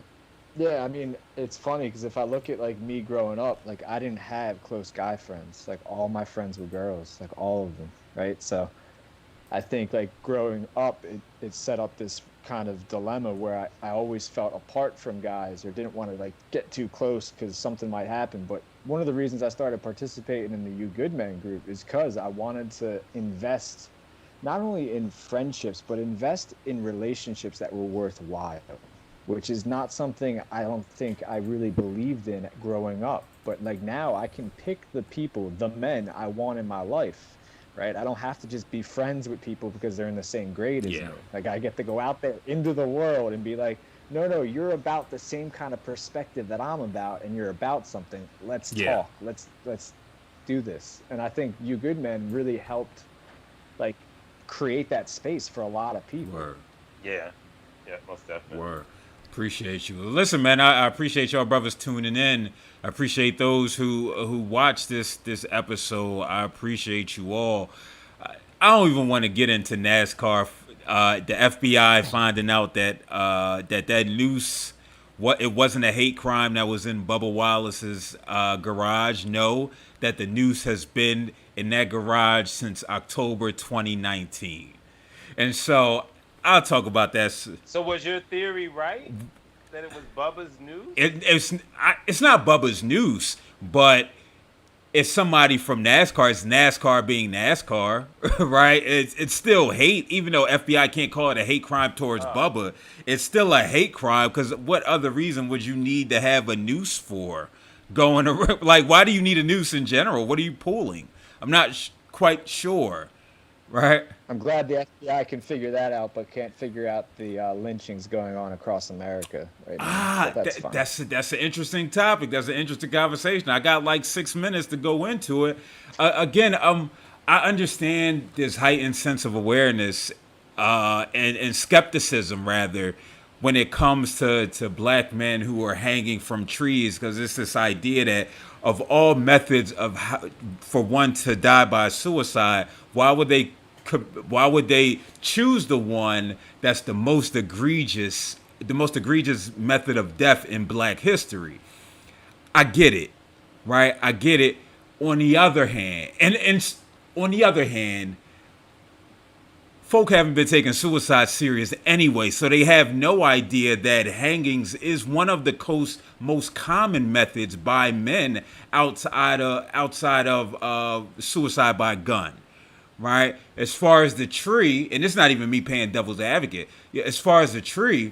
Yeah, I mean, it's funny because if I look at like me growing up, like I didn't have close guy friends. Like all my friends were girls, like all of them, right? So I think like growing up, it set up this kind of dilemma where I always felt apart from guys or didn't want to like get too close because something might happen. But one of the reasons I started participating in the You Good Men group is because I wanted to invest not only in friendships, but invest in relationships that were worthwhile, which is not something I don't think I really believed in growing up. But like now I can pick the people, the men I want in my life, right? I don't have to just be friends with people because they're in the same grade as Yeah, me. Like I get to go out there into the world and be like, no, no, you're about the same kind of perspective that I'm about, and you're about something. Let's yeah. talk. Let's do this. And I think You Good Men really helped like create that space for a lot of people. Word. yeah, yeah, most definitely. Word. Appreciate you. Listen, man, I appreciate y'all brothers tuning in. I appreciate those who watch this episode. I appreciate you all. I don't even want to get into NASCAR. The FBI finding out that that noose, what, it wasn't a hate crime that was in Bubba Wallace's garage. No, that the noose has been in that garage since October 2019, and so I'll talk about that. So was your theory right that it was Bubba's news? It's not Bubba's noose, but it's somebody from NASCAR. It's NASCAR being NASCAR, right? It's still hate, even though FBI can't call it a hate crime towards Oh, Bubba. It's still a hate crime because what other reason would you need to have a noose for? Going around, like, why do you need a noose in general? What are you pulling? I'm not quite sure, right? I'm glad the FBI can figure that out, but can't figure out the lynchings going on across America right now. But that's fine. That's an interesting topic. That's an interesting conversation. I got like 6 minutes to go into it. Again, I understand this heightened sense of awareness and skepticism rather when it comes to black men who are hanging from trees, because it's this idea that of all methods of how, for one to die by suicide, why would they choose the one that's the most egregious method of death in black history? I get it, right? I get it. On the other hand, and on the other hand, folk haven't been taking suicide serious anyway, so they have no idea that hangings is one of the most common methods by men outside of suicide by gun, right? As far as the tree, and it's not even me playing devil's advocate. Yeah, as far as the tree,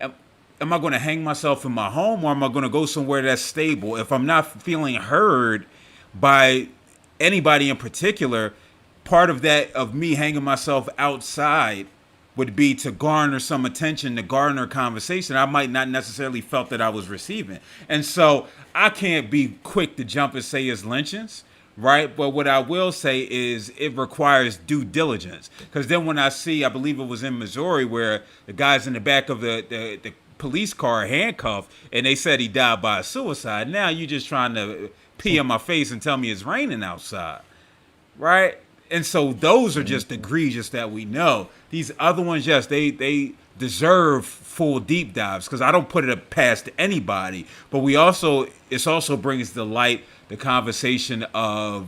am I going to hang myself in my home, or am I going to go somewhere that's stable? If I'm not feeling heard by anybody in particular, part of that, of me hanging myself outside, would be to garner some attention, to garner conversation I might not necessarily felt that I was receiving. And so I can't be quick to jump and say it's lynchings, right? But what I will say is it requires due diligence. Because then when I see, I believe it was in Missouri, where the guy's in the back of the police car handcuffed, and they said he died by suicide. Now you just trying to pee in my face and tell me it's raining outside, right? And so those are just egregious that we know. These other ones, yes, they deserve full deep dives, because I don't put it past anybody. But it also brings to light the conversation of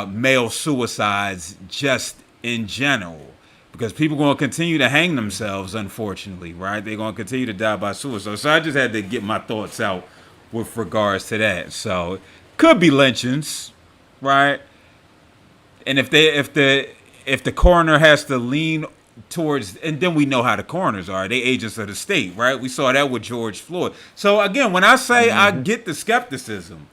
male suicides just in general, because people are going to continue to hang themselves, unfortunately, right? They're going to continue to die by suicide. So I just had to get my thoughts out with regards to that. So could be lynchings, right? And if the coroner has to lean towards, and then we know how the coroners are, they agents of the state, right? We saw that with George Floyd. So again, when I say I get the skepticism,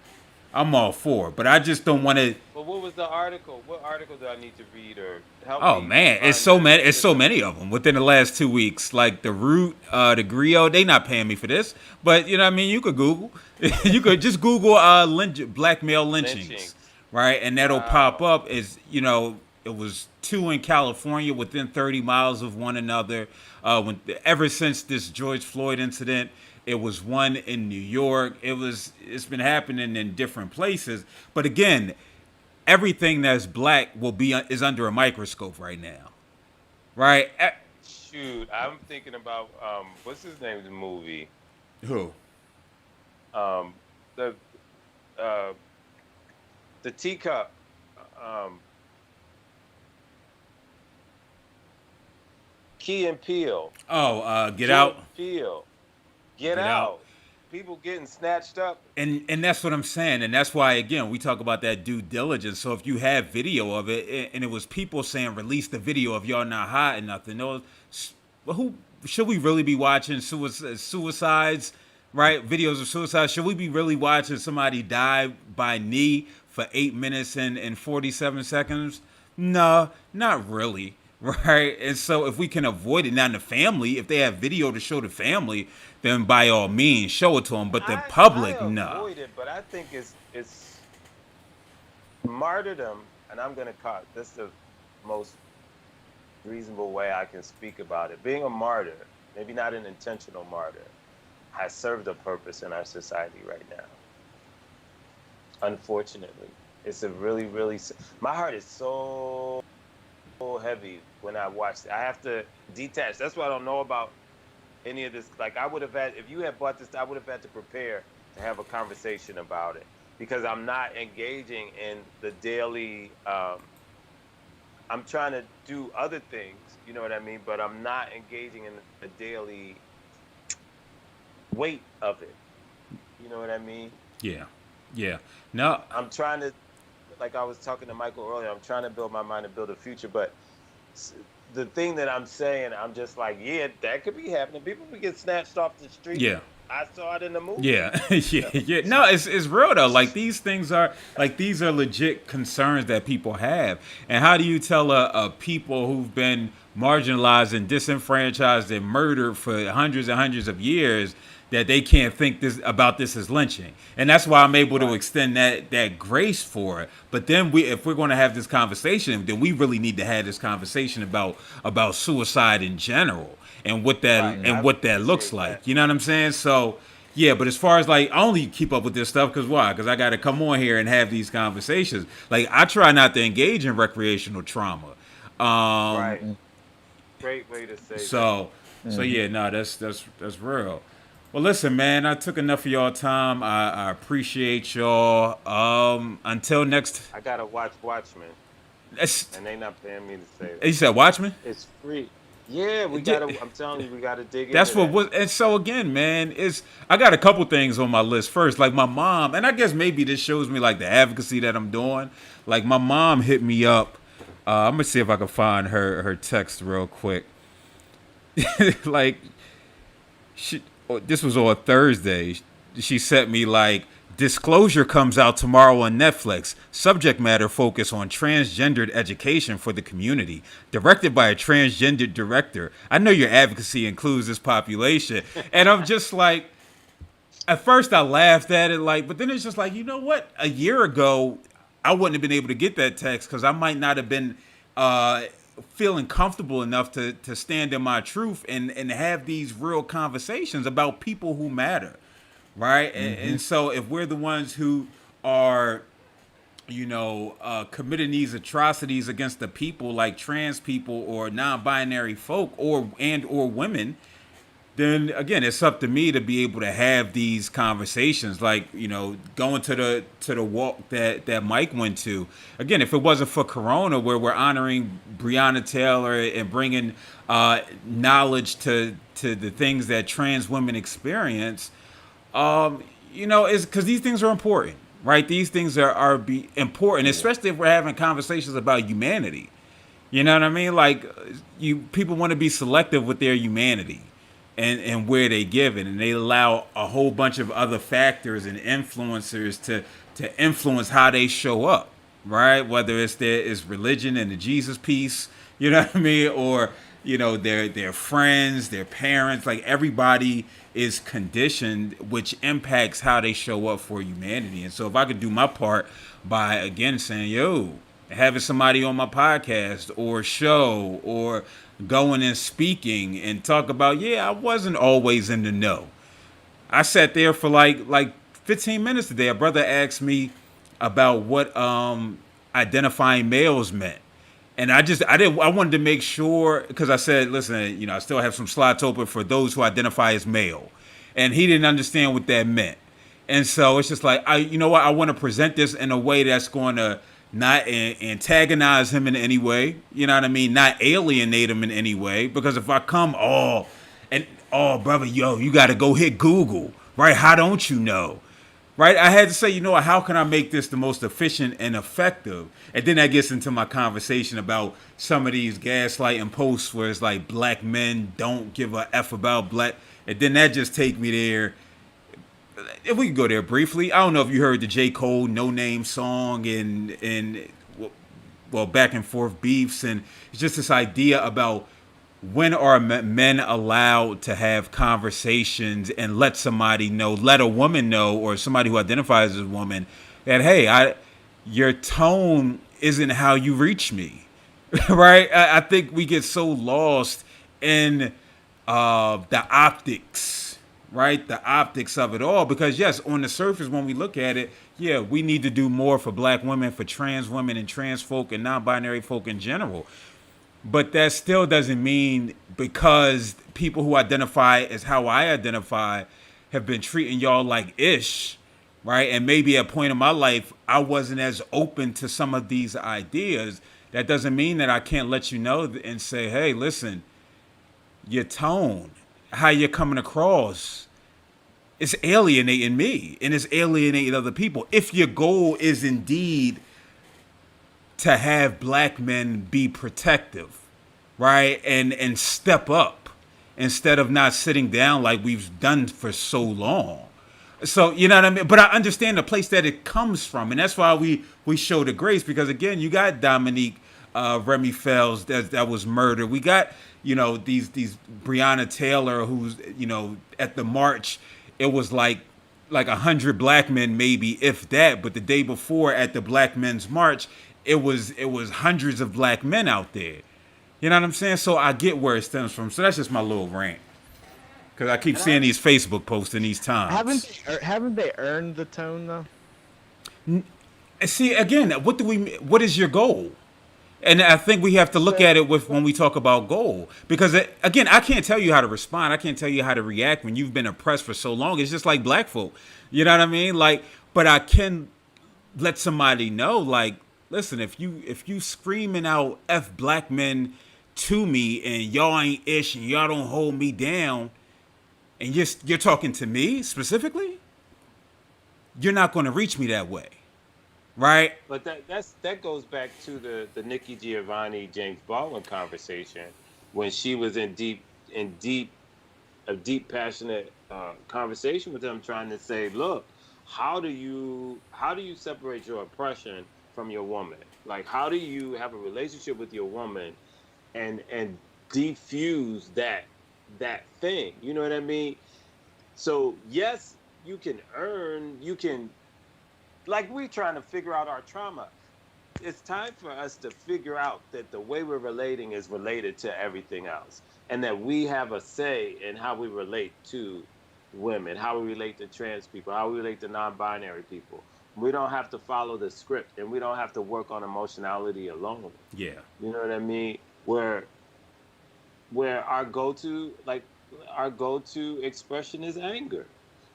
I'm all for it, but I just don't want to. well, what was the article? What article do I need to read or help Oh me man, it's find so the many. It's so specific? many of them within the last 2 weeks. Like the Root, the Griot. They not paying me for this, but you know what I mean. You could Google. You could just Google black male lynchings, Lynchings. right, and that'll pop Wow. up. Is, you know, it was two in California within 30 miles of one another. Ever since this George Floyd incident, It was one in New York. It's been happening in different places. But again, everything that's black is under a microscope right now, right? Shoot, I'm thinking about what's his name's movie? Who? Um, the uh, the teacup. Um, Key and Peele. Oh, Get Key Out. and Peele. Get Get Out. out. People getting snatched up. And that's what I'm saying, and that's why again we talk about that due diligence. So if you have video of it, and it was people saying release the video of y'all not hiding nothing, no, well, who should we really be watching suicides, right? Videos of suicide. Should we be really watching somebody die by knee for 8 minutes and 47 seconds? No, not really. Right. And so if we can avoid it, now in the family, if they have video to show the family, then by all means show it to them. But the public, I no. avoid it, but I think it's martyrdom, and I'm gonna call it, this the most reasonable way I can speak about it. Being a martyr, maybe not an intentional martyr, has served a purpose in our society right now. Unfortunately, it's a really, really. My heart is so heavy when I watch it. I have to detach. That's why I don't know about any of this. Like I would have had, if you had bought this, I would have had to prepare to have a conversation about it because I'm not engaging in the daily. I'm trying to do other things, you know what I mean? But I'm not engaging in the daily weight of it. You know what I mean? Yeah. Yeah. No. I'm trying to, like I was talking to Michael earlier, I'm trying to build my mind and build a future. But the thing that I'm saying, I'm just like, yeah, that could be happening. People would get snatched off the street. Yeah. I saw it in the movie. Yeah, yeah. No, it's real though. Like these things are these are legit concerns that people have. And how do you tell a people who've been marginalized and disenfranchised and murdered for hundreds and hundreds of years that they can't think about this as lynching? And that's why I'm able to extend that grace for it. But then if we're going to have this conversation, then we really need to have this conversation about suicide in general. And what that looks like, you know what I'm saying? So, yeah. But as far as like, I only keep up with this stuff because why? Because I got to come on here and have these conversations. Like, I try not to engage in recreational trauma. Right. Great way to say. So yeah, no, that's real. Well, listen, man, I took enough of y'all time. I appreciate y'all. Until next. I gotta watch Watchmen. And they not paying me to say that. You said Watchmen? It's free. Yeah, we gotta. I'm telling you, we gotta dig. That's into what was. And so again, man, I got a couple things on my list. First, like my mom, and I guess maybe this shows me like the advocacy that I'm doing. Like my mom hit me up. I'm gonna see if I can find her text real quick. Like, this was on Thursday. She sent me like, Disclosure comes out tomorrow on Netflix. Subject matter focus on transgendered education for the community. Directed by a transgendered director. I know your advocacy includes this population. And I'm just like, at first I laughed at it, like, but then it's just like, you know what? A year ago, I wouldn't have been able to get that text because I might not have been feeling comfortable enough to stand in my truth and have these real conversations about people who matter. Right. Mm-hmm. And so if we're the ones who are, committing these atrocities against the people like trans people or non-binary folk or women, then again, it's up to me to be able to have these conversations, like, going to the walk that Mike went to. Again, if it wasn't for Corona, where we're honoring Breonna Taylor and bringing knowledge to the things that trans women experience, it's because these things are important, right? These things are important, especially if we're having conversations about humanity. You know what I mean? Like, people want to be selective with their humanity and where they give it, and they allow a whole bunch of other factors and influencers to influence how they show up, right? Whether it's religion and the Jesus piece, you know what I mean, or their friends, their parents, like everybody is conditioned, which impacts how they show up for humanity. And so if I could do my part by, again, saying, having somebody on my podcast or show or going and speaking and talk about, I wasn't always in the know. I sat there for like 15 minutes today. A brother asked me about what identifying males meant. And I wanted to make sure because I said, listen, I still have some slots open for those who identify as male. And he didn't understand what that meant. And so it's just like I want to present this in a way that's going to not antagonize him in any way. You know what I mean? Not alienate him in any way. Because if I come, brother, yo, you got to go hit Google, right? How don't you know? Right? I had to say, how can I make this the most efficient and effective? And then that gets into my conversation about some of these gaslighting posts where it's like black men don't give a F about black. And then that just take me there. If we could go there briefly, I don't know if you heard the J. Cole No Name song and back and forth beefs, and it's just this idea about when are men allowed to have conversations and let somebody know, let a woman know, or somebody who identifies as a woman, that hey, your tone isn't how you reach me, right? I think we get so lost in the optics, right? The optics of it all. Because yes, on the surface, when we look at it, yeah, we need to do more for black women, for trans women and trans folk and non-binary folk in general. But that still doesn't mean because people who identify as how I identify have been treating y'all like ish, right? And maybe at a point in my life, I wasn't as open to some of these ideas. That doesn't mean that I can't let you know and say, hey, listen, your tone, how you're coming across, it's alienating me and it's alienating other people. If your goal is indeed to have black men be protective, right? And step up instead of not sitting down like we've done for so long. So, you know what I mean? But I understand the place that it comes from. And that's why we show the grace, because again, you got Dominique Remy Fells that was murdered. We got, these Breonna Taylor, who's, at the march, it was like 100 black men, maybe, if that. But the day before at the Black Men's March, it was hundreds of black men out there. You know what I'm saying? So I get where it stems from. So that's just my little rant. Because I keep seeing these Facebook posts in these times. Haven't they earned the tone though? See, again, what is your goal? And I think we have to look at it with when we talk about goal. Because, again, I can't tell you how to respond. I can't tell you how to react when you've been oppressed for so long. It's just like black folk. You know what I mean? But I can let somebody know, listen, if you screaming out F black men to me and y'all ain't ish and y'all don't hold me down, and you're talking to me specifically, you're not going to reach me that way. Right. But that goes back to the Nikki Giovanni James Baldwin conversation when she was in a deep passionate conversation with him, trying to say, look, how do you separate your oppression from your woman? Like, how do you have a relationship with your woman and defuse that thing? You know what I mean? So yes, you can like, we're trying to figure out our trauma. It's time for us to figure out that the way we're relating is related to everything else, and that we have a say in how we relate to women, how we relate to trans people, how we relate to non-binary people. We don't have to follow the script, and we don't have to work on emotionality alone. Yeah. You know what I mean? Where our go-to expression is anger,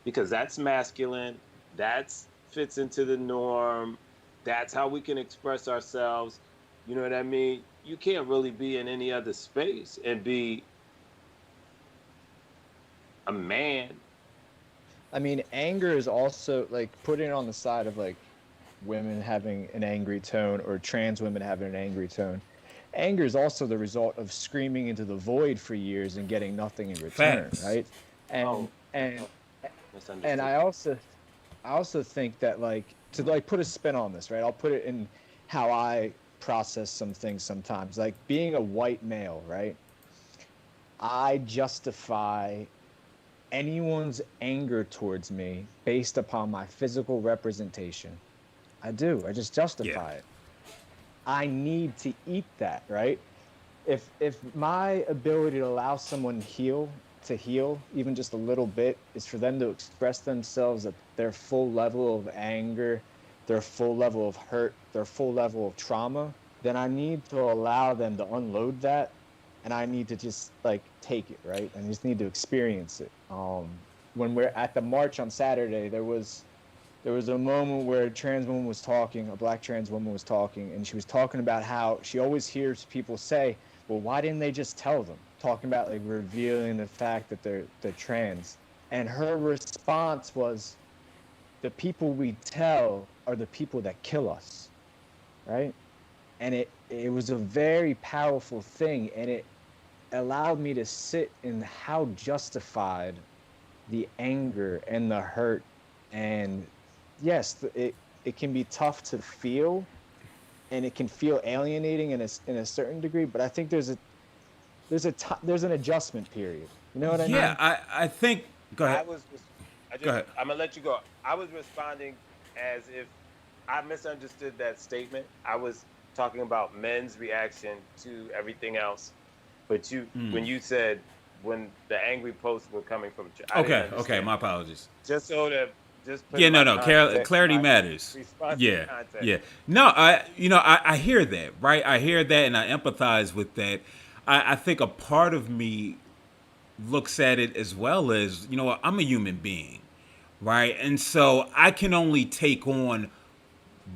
because that's masculine. That's fits into the norm. That's how we can express ourselves. You know what I mean? You can't really be in any other space and be a man. I mean, anger is also like putting it on the side of like women having an angry tone or trans women having an angry tone. Anger is also the result of screaming into the void for years and getting nothing in return, Facts. right? And I also think that, like, to like put a spin on this, right? I'll put it in how I process some things sometimes. Like, being a white male, right? I justify anyone's anger towards me based upon my physical representation. I do. I just justify it. I need to eat that, right? If my ability to allow someone to heal to heal, even just a little bit, is for them to express themselves at their full level of anger, their full level of hurt, their full level of trauma, then I need to allow them to unload that, and I need to just like take it, right? And just need to experience it. When we're at the march on Saturday, there was a moment where a trans woman was talking, a black trans woman was talking, and she was talking about how she always hears people say, well, why didn't they just tell them? Talking about like revealing the fact that they're trans. And her response was, the people we tell are the people that kill us, right? And it was a very powerful thing, and it allowed me to sit in how justified the anger and the hurt, and yes, it can be tough to feel, and it can feel alienating in a certain degree, but I think there's an adjustment period. You know what I mean? Yeah, I think. Go ahead. Go ahead. I'm gonna let you go. I was responding as if I misunderstood that statement. I was talking about men's reaction to everything else, but when you said when the angry posts were coming from, Okay, my apologies. Just so that just put clarity matters. Yeah. No, I hear that, right? I hear that, and I empathize with that. I think a part of me looks at it as well as, I'm a human being, right? And so I can only take on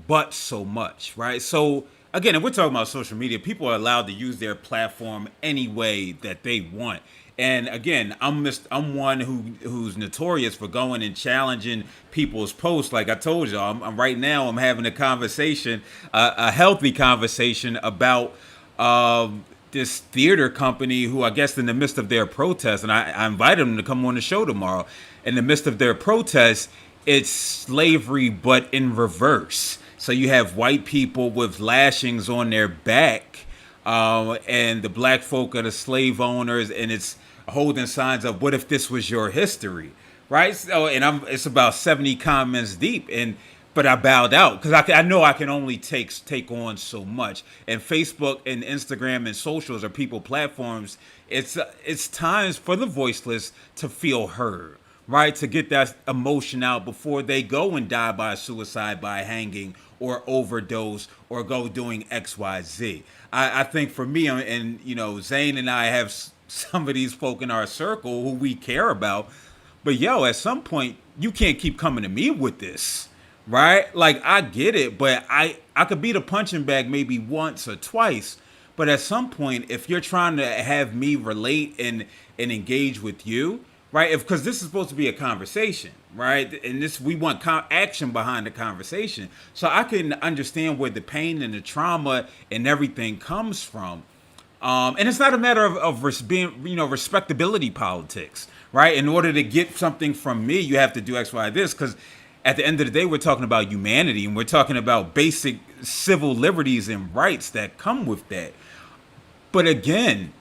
but so much, right? So again, if we're talking about social media, people are allowed to use their platform any way that they want. And again, I'm one who's notorious for going and challenging people's posts. Like I told you, I'm right now I'm having a conversation, a healthy conversation about this theater company who, I guess, in the midst of their protest, and I invited them to come on the show tomorrow. In the midst of their protest, it's slavery, but in reverse. So you have white people with lashings on their back, and the black folk are the slave owners, and it's holding signs of, what if this was your history, right? So, and it's about 70 comments deep, but I bowed out because I know I can only take on so much. And Facebook and Instagram and socials are people platforms. It's times for the voiceless to feel heard, right? To get that emotion out before they go and die by suicide, by hanging, or overdose, or go doing X, Y, Z. I think for me, and Zane and I have some of these folk in our circle who we care about, but at some point you can't keep coming to me with this, right? Like, I get it, but I could be the punching bag maybe once or twice, but at some point, if you're trying to have me relate and engage with you, right? Because this is supposed to be a conversation, right? And we want action behind the conversation. So I can understand where the pain and the trauma and everything comes from. And it's not a matter of being, respectability politics, right? In order to get something from me, you have to do X, Y, this, because at the end of the day, we're talking about humanity, and we're talking about basic civil liberties and rights that come with that. But again,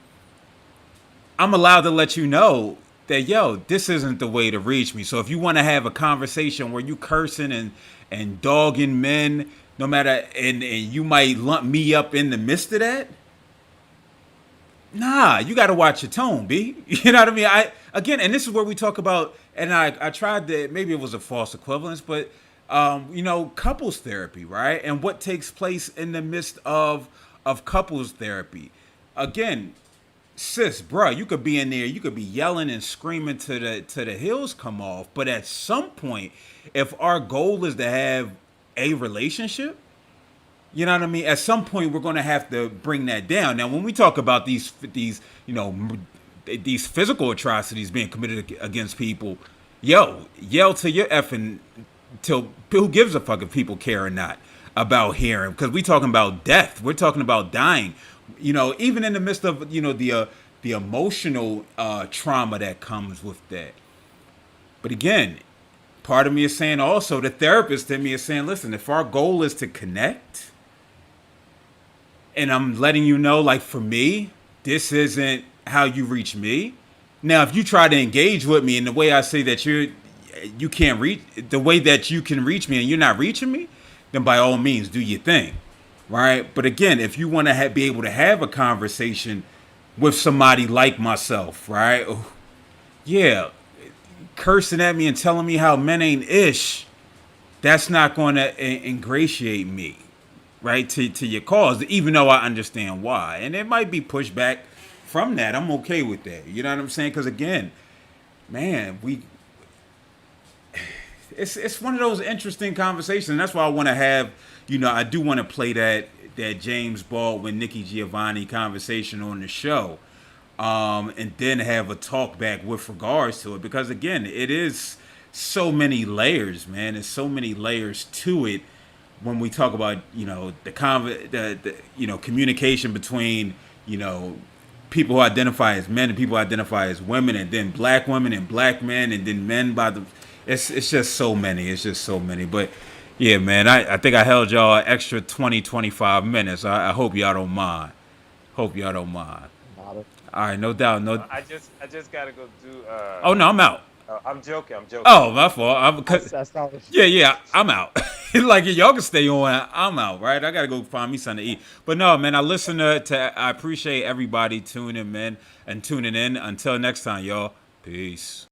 I'm allowed to let you know that, this isn't the way to reach me. So if you want to have a conversation where you cursing and dogging men, no matter, and you might lump me up in the midst of that, nah, you got to watch your tone, B. You know what I mean? And this is where we talk about, and I tried to, maybe it was a false equivalence, but, couples therapy, right? And what takes place in the midst of couples therapy. Again, sis, bruh, you could be in there, you could be yelling and screaming to the hills come off, but at some point, if our goal is to have a relationship, you know what I mean? At some point, we're going to have to bring that down. Now, when we talk about these physical atrocities being committed against people, yell to your effing, till who gives a fuck if people care or not about hearing? Because we're talking about death. We're talking about dying. Even in the midst of, the emotional trauma that comes with that. But again, part of me is saying also, the therapist in me is saying, listen, if our goal is to connect, and I'm letting you know, like, for me, this isn't how you reach me. Now, if you try to engage with me in the way I say that you can't reach, the way that you can reach me and you're not reaching me, then by all means, do your thing, right? But again, if you want to be able to have a conversation with somebody like myself, right, yeah, cursing at me and telling me how men ain't ish, that's not going to ingratiate me, right, to your cause, even though I understand why. And it might be pushback from that. I'm okay with that. You know what I'm saying? Because again, man, it's one of those interesting conversations. And that's why I want to have, I do want to play that James Baldwin, Nikki Giovanni conversation on the show, and then have a talk back with regards to it, because again, it is so many layers, man. There's so many layers to it when we talk about the communication between people who identify as men and people who identify as women, and then black women and black men, and then men by the. It's just so many. It's just so many. But yeah, man, I think I held y'all an extra 20, 25 minutes. I hope y'all don't mind. Hope y'all don't mind. Not a- All right, no doubt. No. I just gotta go do. Oh no, I'm out. I'm joking. I'm joking. Oh, my fault. That's not. Yeah, I'm out. Like y'all can stay on. I'm out, right? I gotta go find me something to eat. But no, man, I listen to. I appreciate everybody tuning in, man, and tuning in. Until next time, y'all. Peace.